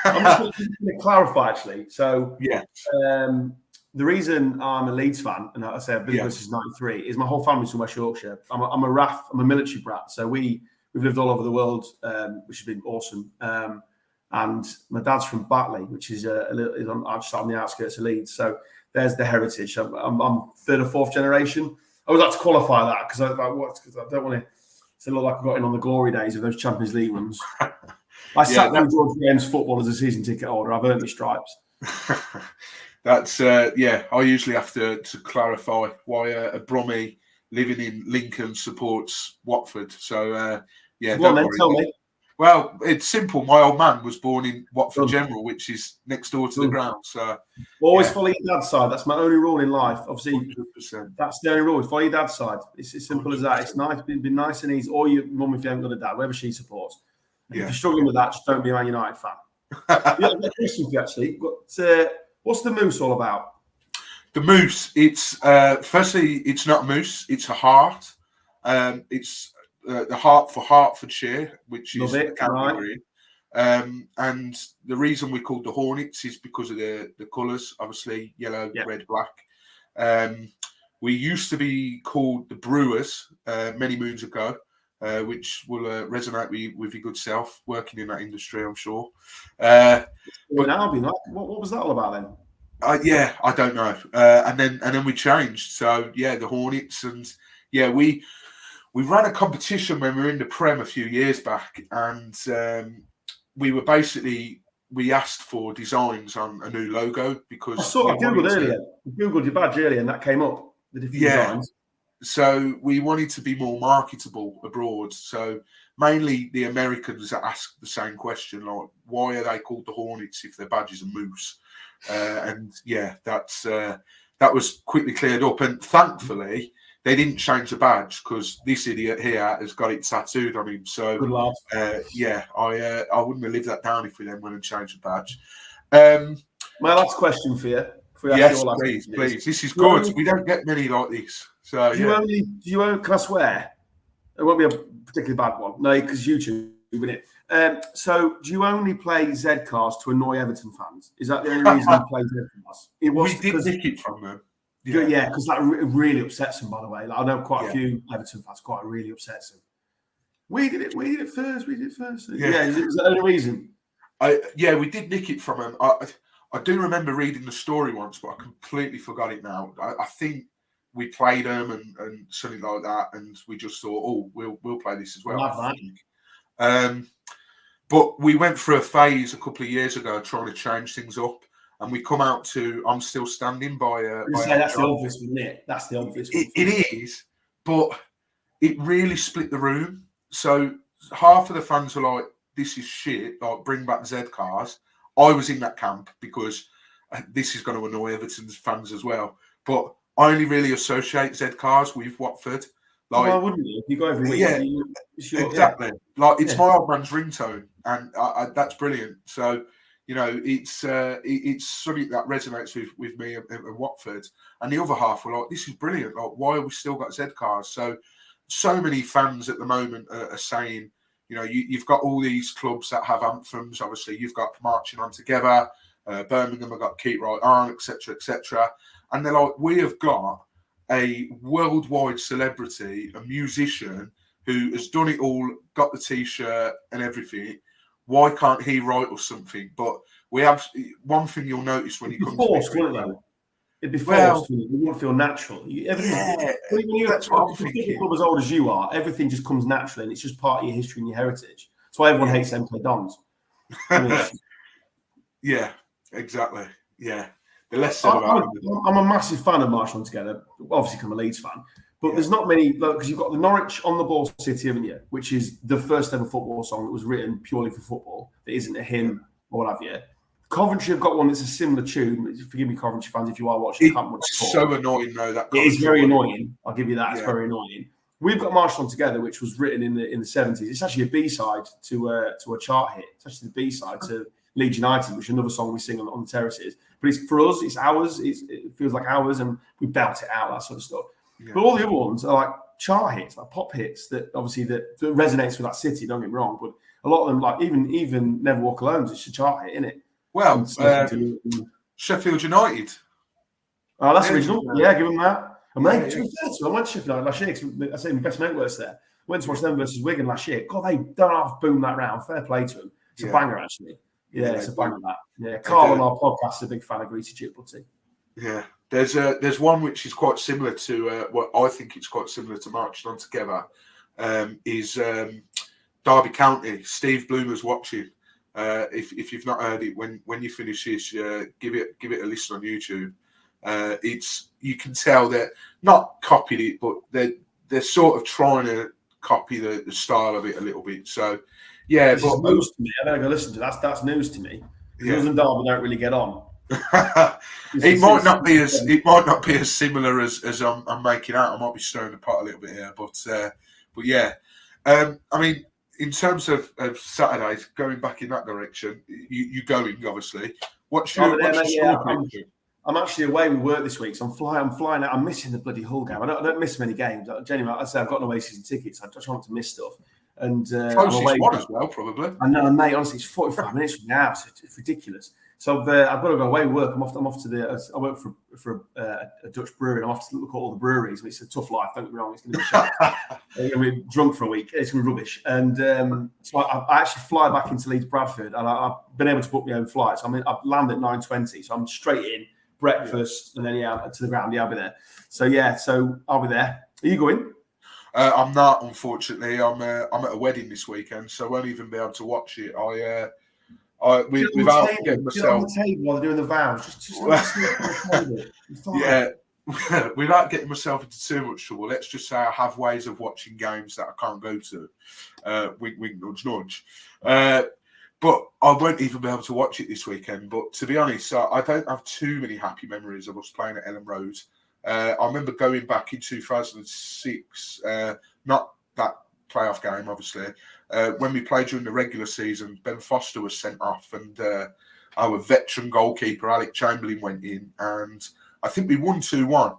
I'm just going to clarify actually. So the reason I'm a Leeds fan, and I say I've been since '93, is my whole family's from West Yorkshire. I'm a RAF. I'm a military brat. So we've lived all over the world, which has been awesome. And my dad's from Batley, which is just on the outskirts of Leeds. So there's the heritage. I'm third or fourth generation. I would like to qualify that because I don't want to look like I got in on the glory days of those Champions League runs. I sat through George Graham's football as a season ticket holder. I've earned my stripes. That's I usually have to clarify why a Brommy living in Lincoln supports Watford. So Go on, tell me. Well, it's simple. My old man was born in Watford General, which is next door to the ground. So always follow your dad's side. That's my only rule in life. Obviously, 100%. That's the only rule. Follow your dad's side. It's as simple 100%. As that. It's nice, been nice and easy. Or your mum if you haven't got a dad, whatever she supports. If you're struggling with that, just don't be a Man United fan. I've got a question for you actually. What's the moose all about? The moose. It's firstly, it's not a moose. It's a heart. It's the heart for Hertfordshire, which is the county we're in. And the reason we're called the Hornets is because of the colours, obviously yellow, red, black. We used to be called the Brewers many moons ago, which will resonate with your good self working in that industry, I'm sure. But what was that all about then? I don't know. And then we changed. So the Hornets, and we ran a competition when we were in the Prem a few years back, and we asked for designs on a new logo because I googled earlier. You googled your badge earlier, and that came up. The different designs. So we wanted to be more marketable abroad. So mainly the Americans that ask the same question, like, why are they called the Hornets if their badge is a moose? That was quickly cleared up. And thankfully, they didn't change the badge because this idiot here has got it tattooed on him. So, good lad. I wouldn't have lived that down if we then went and changed the badge. My last question for you. Yes, please. This is good. We don't get many like this. So, do you own? Can I swear? It won't be a particularly bad one. No, because YouTube, isn't it? So, do you only play Z cars to annoy Everton fans? Is that the only reason you play Z cars? We did nick it from them. Yeah, because that really upsets them. By the way, I know quite a few Everton fans. Quite really upsets them. We did it first. Yeah, is that the only reason? We did nick it from them. I do remember reading the story once, but I completely forgot it now. I think we played them and something like that, and we just thought, we'll play this as well. But we went through a phase a couple of years ago trying to change things up, and we come out to "I'm Still Standing" by that's the obvious one, isn't it? That's the obvious one. It is, but it really split the room. So half of the fans were like, "This is shit. Like, bring back Z cars." I was in that camp because this is going to annoy Everton's fans as well. But I only really associate Z cars with Watford. Like, why wouldn't you? If you go every week, yeah, exactly. Yeah. Like, it's my old man's ringtone, and that's brilliant. So, you know, it's something that resonates with me and Watford. And the other half were like, "This is brilliant. Like, why have we still got Z cars?" So many fans at the moment are saying, you know, you've got all these clubs that have anthems. Obviously, you've got Marching On Together. Birmingham have got Keep Right On, etc., etc. And they're like, we have got a worldwide celebrity, a musician who has done it all, got the T-shirt and everything. Why can't he write us something? But we have one thing you'll notice when he comes. Forced, wouldn't it? It'd be forced. It wouldn't feel natural. When you're a club as old as you are, everything just comes naturally, and it's just part of your history and your heritage. That's why everyone hates MK Dons. Yeah, exactly. Yeah. The less said about I'm a massive fan of Marching On Together, obviously because I'm a Leeds fan. But there's not many, because you've got the Norwich On The Ball City, haven't you? Which is the first ever football song that was written purely for football. That isn't a hymn or what have you. Coventry have got one that's a similar tune. Forgive me, Coventry fans, if you are watching. It's so annoying, though. That it is very annoying. I'll give you that. It's very annoying. We've got Marching On Together, which was written in the 70s. It's actually a B-side to a chart hit. It's actually the B-side to Leeds United, which is another song we sing on the terraces. But it's for us, it's ours. It feels like ours, and we belt it out, that sort of stuff. Yeah. But all the other ones are like chart hits, like pop hits that obviously that resonates with that city. Don't get me wrong, but a lot of them, like even Never Walk Alone, it's a chart hit, isn't it? Well, Sheffield United. Oh, that's original. Yeah, give them that. And then, to be fair to them, I went to Sheffield United last year. I say my best mate works there. Went to watch them versus Wigan last year. God, they don't half boom that round. Fair play to them. It's a banger, actually. Yeah, it's a banger. That. Yeah, Carl on our podcast is a big fan of Greasy Chipbutty. Yeah, there's one which is quite similar to what I think it's quite similar to Marching On Together. Is Derby County. Steve Bloomer's watching. If you've not heard it, when you finish this, give it a listen on YouTube. It's, you can tell they're not copied it, but they're sort of trying to copy the style of it a little bit. So yeah, but news to me. I better go listen to that. That's news to me. Us and Derby don't really get on. It might not be as similar as I'm making out. I might be stirring the pot a little bit here, but yeah. I mean, in terms of Saturdays, going back in that direction, you going obviously. What's your I'm actually away with work this week, so I'm flying out. I'm missing the bloody Hull game. I don't miss many games. Genuinely, I say I've got no away season tickets. I just want to miss stuff. And closest one as well, probably. I know, mate. Honestly, it's 45 minutes from the house. It's ridiculous. So I've got to go away with work. I'm off to the. I work for a Dutch brewery. I'm off to look at all the breweries. And it's a tough life. Don't get me wrong. It's going to be shit. I'm going to be drunk for a week. It's going to be rubbish. And so I actually fly back into Leeds Bradford, and I've been able to book my own flights. I land at 9:20, so I'm straight in, breakfast, and then to the ground. Yeah, I'll be there. So I'll be there. Are you going? I'm not, unfortunately. I'm at a wedding this weekend, so I won't even be able to watch it. Without getting myself on the table while they're doing the vows. Without getting myself into too much trouble, let's just say I have ways of watching games that I can't go to. Wink, wink, nudge, nudge. But I won't even be able to watch it this weekend. But to be honest, I don't have too many happy memories of us playing at Elland Road. I remember going back in 2006, not that playoff game, obviously. When we played during the regular season, Ben Foster was sent off, and our veteran goalkeeper, Alec Chamberlain, went in, and I think we won 2-1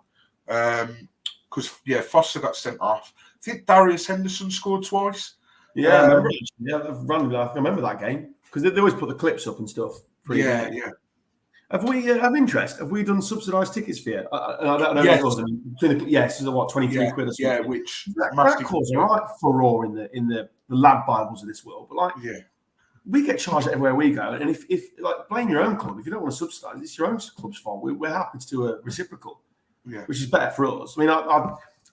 because, Foster got sent off. I think Darius Henderson scored twice. Yeah, I remember. I remember that game because they always put the clips up and stuff. Yeah. Have we have interest? Have we done subsidised tickets for you? I don't know. Yes, is what 23 quid or something. Yeah, which that caused a right furore in the lad bibles of this world. But we get charged everywhere we go, and if blame your own club if you don't want to subsidise. It's your own club's fault. We're happy to do a reciprocal, which is better for us. I mean,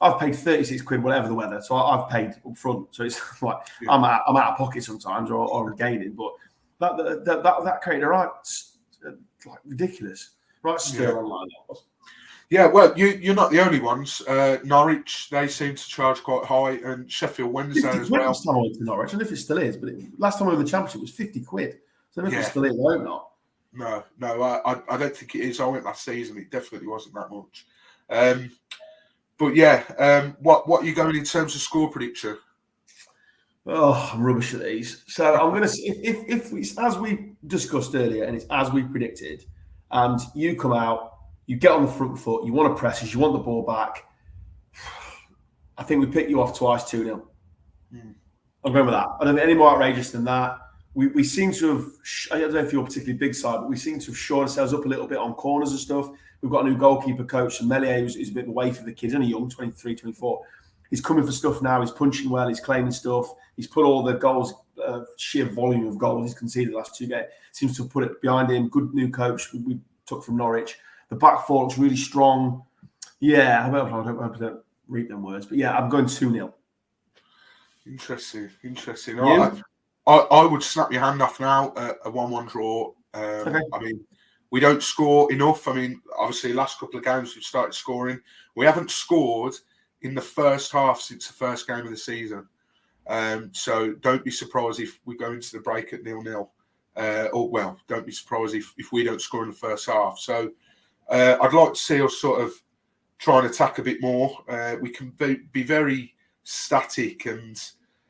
I've paid 36 quid, whatever the weather. So I've paid up front. So it's like Yeah. I'm out of pocket sometimes, or I'm gaining. But that created a right, like ridiculous, right stir online. Yeah, well, you're not the only ones. Norwich, they seem to charge quite high, and Sheffield Wednesday as well. Last time I went to Norwich, I don't know if it still is, but last time I went to the Championship was 50 quid. So I don't know if it still is. I hope not. No, I don't think it is. I went last season. It definitely wasn't that much. But yeah, what are you going in terms of score prediction? Oh, I'm rubbish at these. So I'm going to if it's as we discussed earlier, and it's as we predicted, and you come out, you get on the front foot, you want to press us, you want the ball back. I think we pick you off twice, 2-0. I'm going with that. I don't think any more outrageous than that. We seem to have, I don't know if you're a particularly big side, but we seem to have shored ourselves up a little bit on corners and stuff. We've got a new goalkeeper coach, and Melier, who's a bit of a way for the kids, only young, 23, 24. He's coming for stuff now. He's punching well. He's claiming stuff. He's put all the goals, sheer volume of goals he's conceded the last 2 games. Seems to have put it behind him. Good new coach we took from Norwich. The back four looks really strong. Yeah, I don't read them words, but yeah, I'm going 2-0. Interesting. You? I would snap your hand off now at a 1-1 draw. Okay. I mean, we don't score enough. I mean, obviously, last couple of games we've started scoring. We haven't scored in the first half since the first game of the season. So don't be surprised if we go into the break at 0-0. Don't be surprised if we don't score in the first half. So I'd like to see us sort of try and attack a bit more. We can be very static and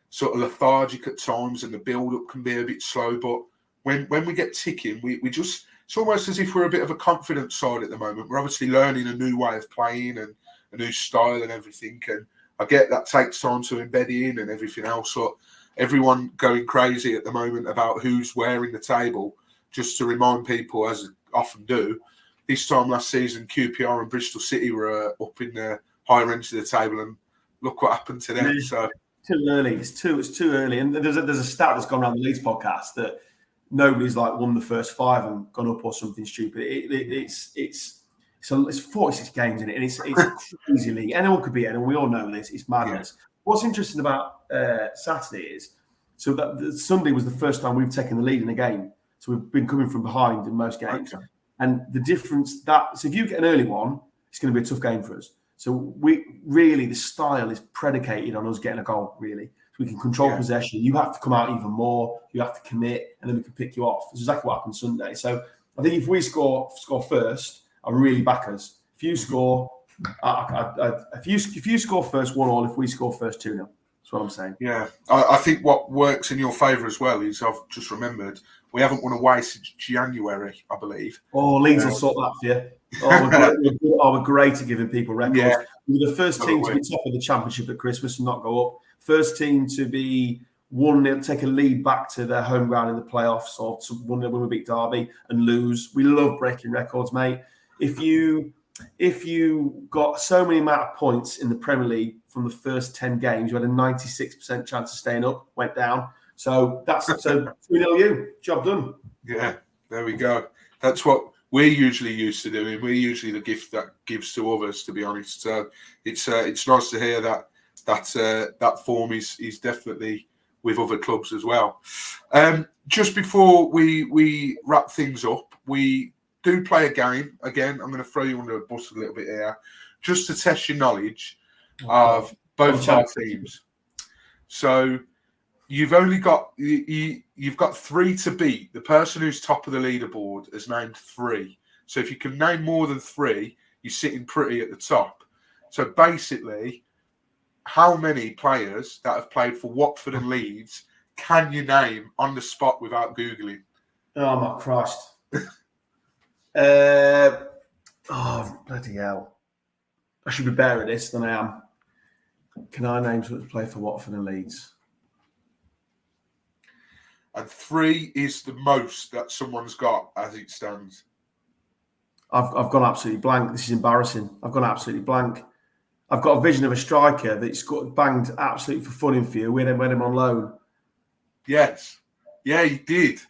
sort of lethargic at times, and the build-up can be a bit slow. But when we get ticking, we just, it's almost as if we're a bit of a confident side at the moment. We're obviously learning a new way of playing and a new style and everything. And I get that takes time to embed in and everything else. But everyone going crazy at the moment about who's where in the table, just to remind people, as I often do, this time last season, QPR and Bristol City were up in the higher ends of the table, and look what happened to them. So too early. It's too early. And there's a stat that's gone around the Leeds podcast that nobody's like won the first 5 and gone up or something stupid. It's 46 games in it, and it's a crazy league. Anyone could be anyone. We all know this. It's madness. Yeah. What's interesting about Saturday is, so that Sunday was the first time we've taken the lead in a game. So we've been coming from behind in most games. Okay. And the difference so if you get an early one, it's going to be a tough game for us. So the style is predicated on us getting a goal, really. So we can control possession. You have to come out even more. You have to commit, and then we can pick you off. That's exactly what happened Sunday. So I think if we score first, I really back us. If you score, if you score first 1-1, if we score first 2-0, that's what I'm saying. Yeah, I think what works in your favour as well is, I've just remembered, we haven't won away since January, I believe. Oh, Leeds will sort that for you. We're great at giving people records. Yeah. We were the first team to be top of the Championship at Christmas and not go up. First team to be 1-0, take a lead back to their home ground in the playoffs, or 1-0 when we beat Derby and lose. We love breaking records, mate. If you got so many amount of points in the Premier League from the first 10 games, you had a 96% chance of staying up, went down. So 3-0 you. Job done. Yeah, there we go. That's what we're usually used to doing. We're usually the gift that gives to others, to be honest. So it's nice to hear that form is definitely with other clubs as well. Just before we wrap things up, we do play a game. Again, I'm going to throw you under a bus a little bit here, just to test your knowledge of both our teams. So you've only got you've got 3 to beat. The person who's top of the leaderboard has named 3. So if you can name more than 3, you're sitting pretty at the top. So basically, how many players that have played for Watford and Leeds can you name on the spot without Googling? Oh my Christ. Bloody hell. I should be better at this than I am. Can I name someone to play for Watford and Leeds? And 3 is the most that someone's got as it stands. I've gone absolutely blank. This is embarrassing. I've gone absolutely blank. I've got a vision of a striker that's got banged absolutely for fun in for you. We had him on loan. Yes. Yeah, he did.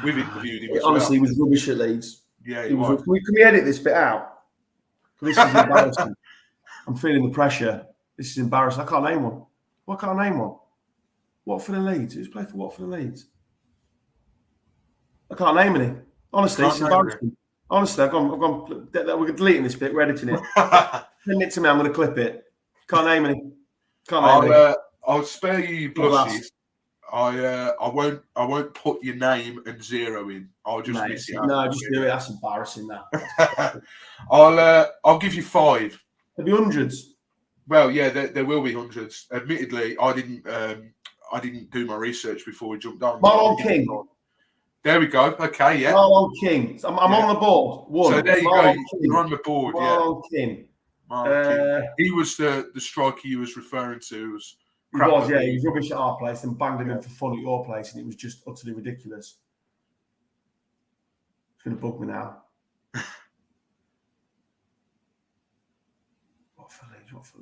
We've interviewed him as honestly, well. He was rubbish at Leeds. Yeah, he was. Can we edit this bit out? This is embarrassing. I'm feeling the pressure. This is embarrassing. I can't name one. Why can't I name one? Watford and Leeds. Who's played for Watford and Leeds? I can't name any. Honestly, it's embarrassing. Honestly, we're deleting this bit. We're editing it. Send it to me. I'm going to clip it. Can't name any. I'll spare you your blushes. I won't put your name and zero in. I'll just miss it out. No, just do it. That's embarrassing. That. I'll give you 5. There'll be hundreds. Well, yeah, there will be hundreds. Admittedly, I didn't do my research before we jumped on. Marlon King. There we go. Okay, yeah. Marlon King. I'm on the board. One. So there you Marlon go. King. You're on the board. Marlon King. Marlon King. He was the striker you was referring to. He was rubbish at our place and banged him in for fun at your place, and it was just utterly ridiculous. It's going to bug me now.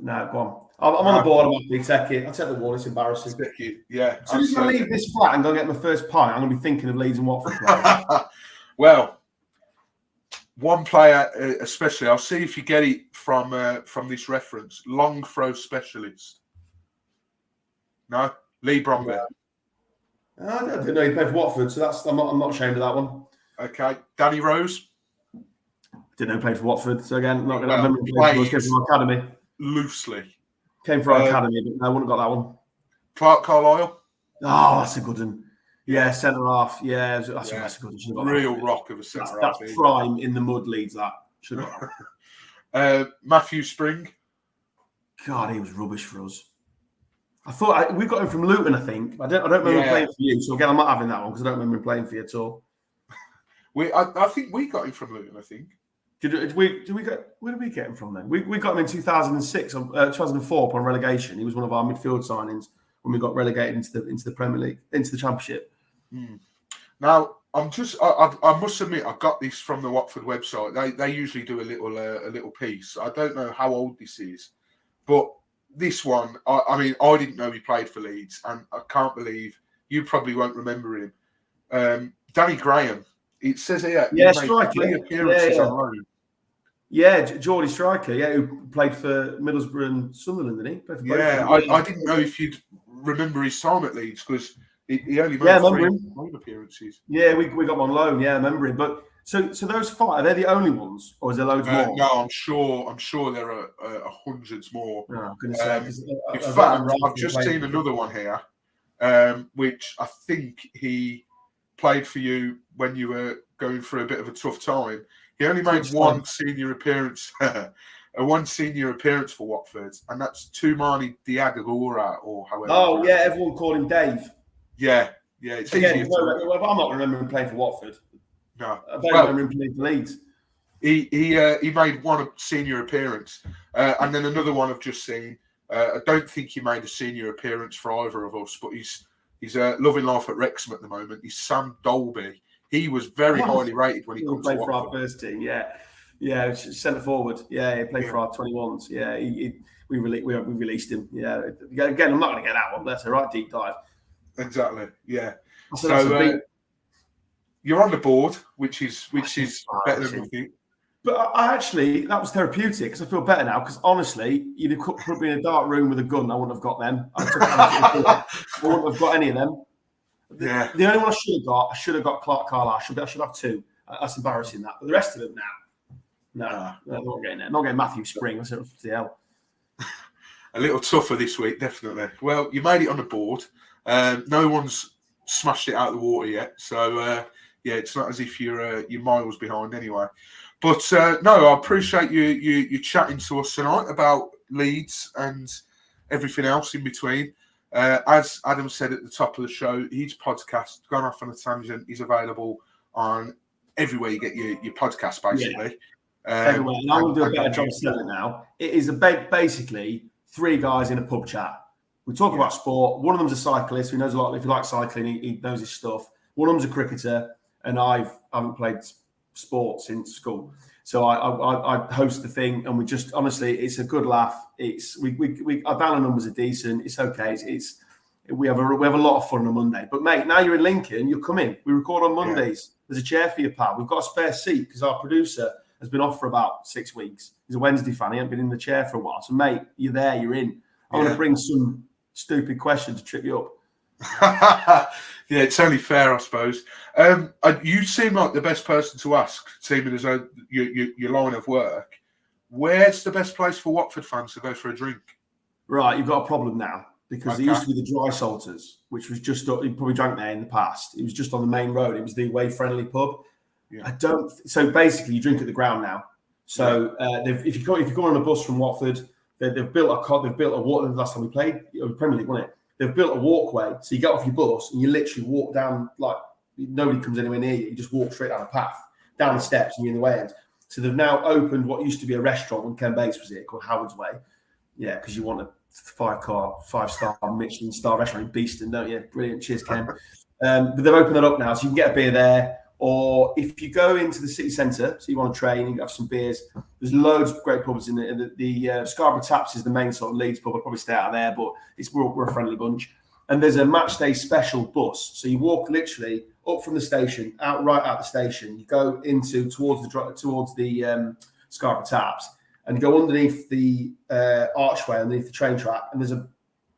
No, go on. I'm on the board. I'm happy. Take it. I'll take the wall. It's embarrassing. Take it. Yeah. As soon as I leave this flat and go get my first pint, I'm going to be thinking of Leeds and Watford. Well, one player especially. I'll see if you get it from this reference. Long throw specialist. No, Lee Bromby. I didn't know he played for Watford, so I'm not ashamed of that one. Okay, Danny Rose. Didn't know he played for Watford, so again, not going to remember him playing for our academy. Loosely. Came for our academy, but I wouldn't have got that one. Clark Carlisle. Oh, that's a good one. Yeah, centre half. Yeah, that's a good one. Real rock of a centre half. That's prime in the mud Leeds. That should have got that. Matthew Spring. God, he was rubbish for us. I thought we got him from Luton. I think I don't remember him playing for you. So again, I'm not having that one because I don't remember him playing for you at all. I think we got him from Luton. I think. Did we get? Where did we get him from then? We got him in 2004 upon relegation. He was one of our midfield signings when we got relegated into the Premier League, into the Championship. Now I must admit I got this from the Watford website. They usually do a little piece. I don't know how old this is, but this one, I mean, I didn't know he played for Leeds, and I can't believe you probably won't remember him. Danny Graham. It says here, striker. 3 appearances on loan. Yeah, Geordie striker. Yeah, who played for Middlesbrough and Sunderland, didn't he? I didn't know if you'd remember his time at Leeds because he only made 3 loan appearances. Yeah, we got him on loan. Yeah, I remember him. But so those 5 are they the only ones, or is there loads more? No, I'm sure there are hundreds more. Oh, I'm gonna say, in fact, I've just seen another one here, which I think he played for you when you were going through a bit of a tough time. He only made one senior appearance, one senior appearance for Watford, and that's Toumani Diagora, or however. Oh yeah, everyone called him Dave. Yeah, it's easy. I'm not remembering him playing for Watford. No, I don't remember him playing for Leeds. He made one senior appearance, and then another one I've just seen. I don't think he made a senior appearance for either of us, but he's loving life at Wrexham at the moment. He's Sam Dolby. He was very highly rated when he comes to Watford. For our first team, yeah, centre forward. Yeah, he played for our 21s. Yeah, we released him. Yeah, again, I'm not going to get that one. That's a right deep dive. Exactly. Yeah. So you're on the board, which is better than anything. But I actually, that was therapeutic because I feel better now. Because honestly, you'd have put me in a dark room with a gun. I wouldn't have got them. I wouldn't have got any of them. The only one I should have got Clark Carlisle. I should have 2. That's embarrassing. But the rest of them now, I'm not getting there. I'm not getting Matthew Spring. I said, the hell. A little tougher this week, definitely. Well, you made it on the board. No one's smashed it out of the water yet, so it's not as if you're miles behind anyway. But no, I appreciate you chatting to us tonight about Leeds and everything else in between. As Adam said at the top of the show, his podcast, Gone Off on a Tangent, is available on everywhere you get your podcast, basically. Everywhere. And I'm going to do a better job selling it now. It is basically 3 guys in a pub chat. We talk about sport. One of them's a cyclist who knows a lot. If you like cycling, he knows his stuff. One of them's a cricketer, and I haven't played sport since school. So I host the thing, and we just honestly, it's a good laugh. It's we our download numbers are decent. It's okay. We have a lot of fun on Monday. But mate, now you're in Lincoln, you're coming. We record on Mondays. There's a chair for your pal. We've got a spare seat because our producer has been off for about 6 weeks. He's a Wednesday fan. He hasn't been in the chair for a while. So, mate, you're there, you're in. I want to bring some stupid question to trip you up. Yeah, it's only fair, I suppose. You seem like the best person to ask, seeming as though your line of work. Where's the best place for Watford fans to go for a drink? Right, you've got a problem now because there used to be the Dry Salters, which was just, you probably drank there in the past. It was just on the main road. It was the away-friendly pub. Yeah. So basically, you drink at the ground now. So if you go on a bus from Watford, they've built a walk. Last time we played, it was Premier League, wasn't it? They've built a walkway, so you get off your bus and you literally walk down, like nobody comes anywhere near you. You just walk straight down a path, down the steps, and you're in the way end. So they've now opened what used to be a restaurant when Ken Bates was here, called Howard's Way. Yeah, because you want a 5-star Michelin star restaurant in Beeston, don't you? Brilliant, cheers, Ken. But they've opened that up now, so you can get a beer there. Or if you go into the city centre, so you want to train, you can have some beers. There's loads of great pubs in the Scarborough Taps is the main sort of Leeds pub. I'll probably stay out of there, but we're a friendly bunch. And there's a match day special bus, so you walk literally up from the station, right out the station. You go towards the Scarborough Taps, and you go underneath the archway, underneath the train track, and there's a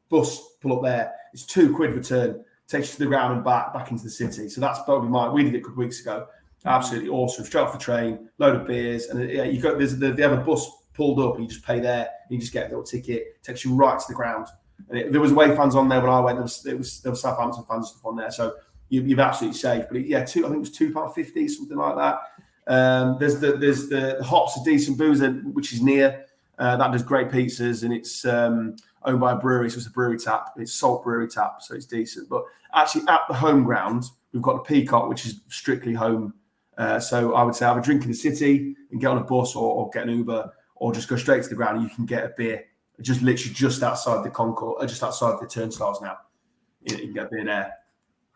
bus pull up there. It's £2 return. Takes you to the ground and back into the city. So that's probably we did it a couple of weeks ago. Absolutely awesome. Straight off the train, load of beers, and they have a bus pulled up, and you just pay there, and you just get a little ticket. Takes you right to the ground. And there was away fans on there when I went. There was Southampton fans and stuff on there. So you're absolutely safe. But I think it was £2.50, something like that. There's the Hops, a decent boozer, which is near. That does great pizzas, and it's owned by a brewery, so it's a brewery tap. It's Salt Brewery Tap, so it's decent. But actually, at the home ground, we've got the Peacock, which is strictly home. So I would say have a drink in the city and get on a bus or get an Uber, or just go straight to the ground and you can get a beer. Just outside the concourse, just outside the turnstiles now. You can get a beer there.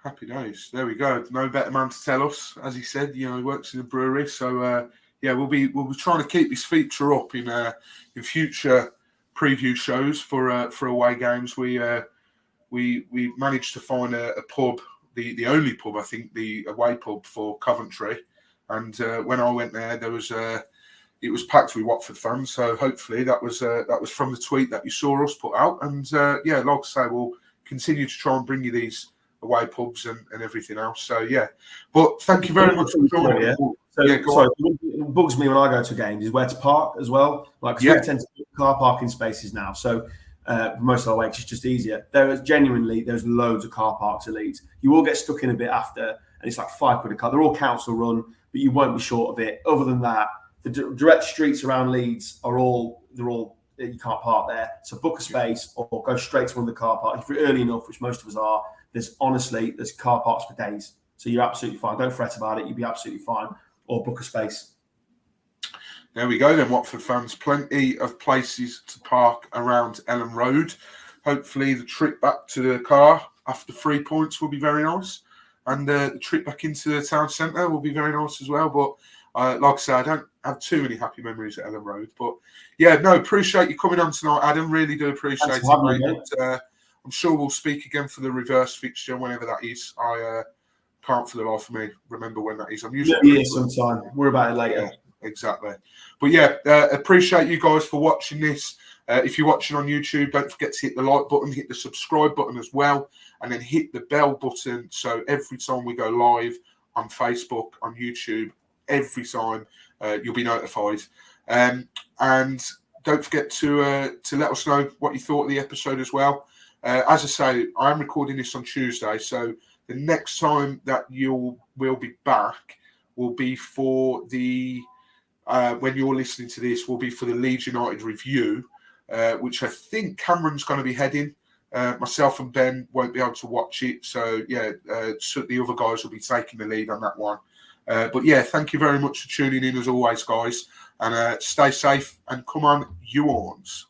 Happy days. There we go. No better man to tell us. As he said, he works in a brewery. So we'll be trying to keep this feature up in future preview shows for away games. We managed to find a pub, the only pub, I think, the away pub for Coventry. And when I went there, it was packed with Watford fans. So hopefully that was from the tweet that you saw us put out. And like I say, we'll continue to try and bring you these away pubs and everything else. So but thank you very much for joining. What bugs me when I go to games is where to park as well. Like, we tend to put car parking spaces now. So most of our way, it's just easier. There's loads of car parks at Leeds. You will get stuck in a bit after, and it's like £5 a car. They're all council run, but you won't be short of it. Other than that, the direct streets around Leeds you can't park there. So book a space or go straight to one of the car parks. If you're early enough, which most of us are, there's car parks for days. So you're absolutely fine. Don't fret about it. You'll be absolutely fine. Or book a space. There we go then, Watford fans. Plenty of places to park around Elland Road. Hopefully the trip back to the car after 3 points will be very nice. And the trip back into the town centre will be very nice as well. But like I say, I don't have too many happy memories at Elland Road. But appreciate you coming on tonight, Adam. Really do appreciate it, mate. I'm sure we'll speak again for the reverse fixture, whenever that is. I can't for the life of me remember when that is. I'm usually sometime. We're about it later. Yeah, exactly. But appreciate you guys for watching this. If you're watching on YouTube, don't forget to hit the like button, hit the subscribe button as well, and then hit the bell button. So every time we go live on Facebook, on YouTube, every time you'll be notified. And don't forget to let us know what you thought of the episode as well. As I say, I am recording this on Tuesday, so the next time that we'll be back will be for the when you're listening to this, will be for the Leeds United review, which I think Cameron's going to be heading. Myself and Ben won't be able to watch it, so the other guys will be taking the lead on that one. But thank you very much for tuning in as always, guys, and stay safe and come on, you Orns.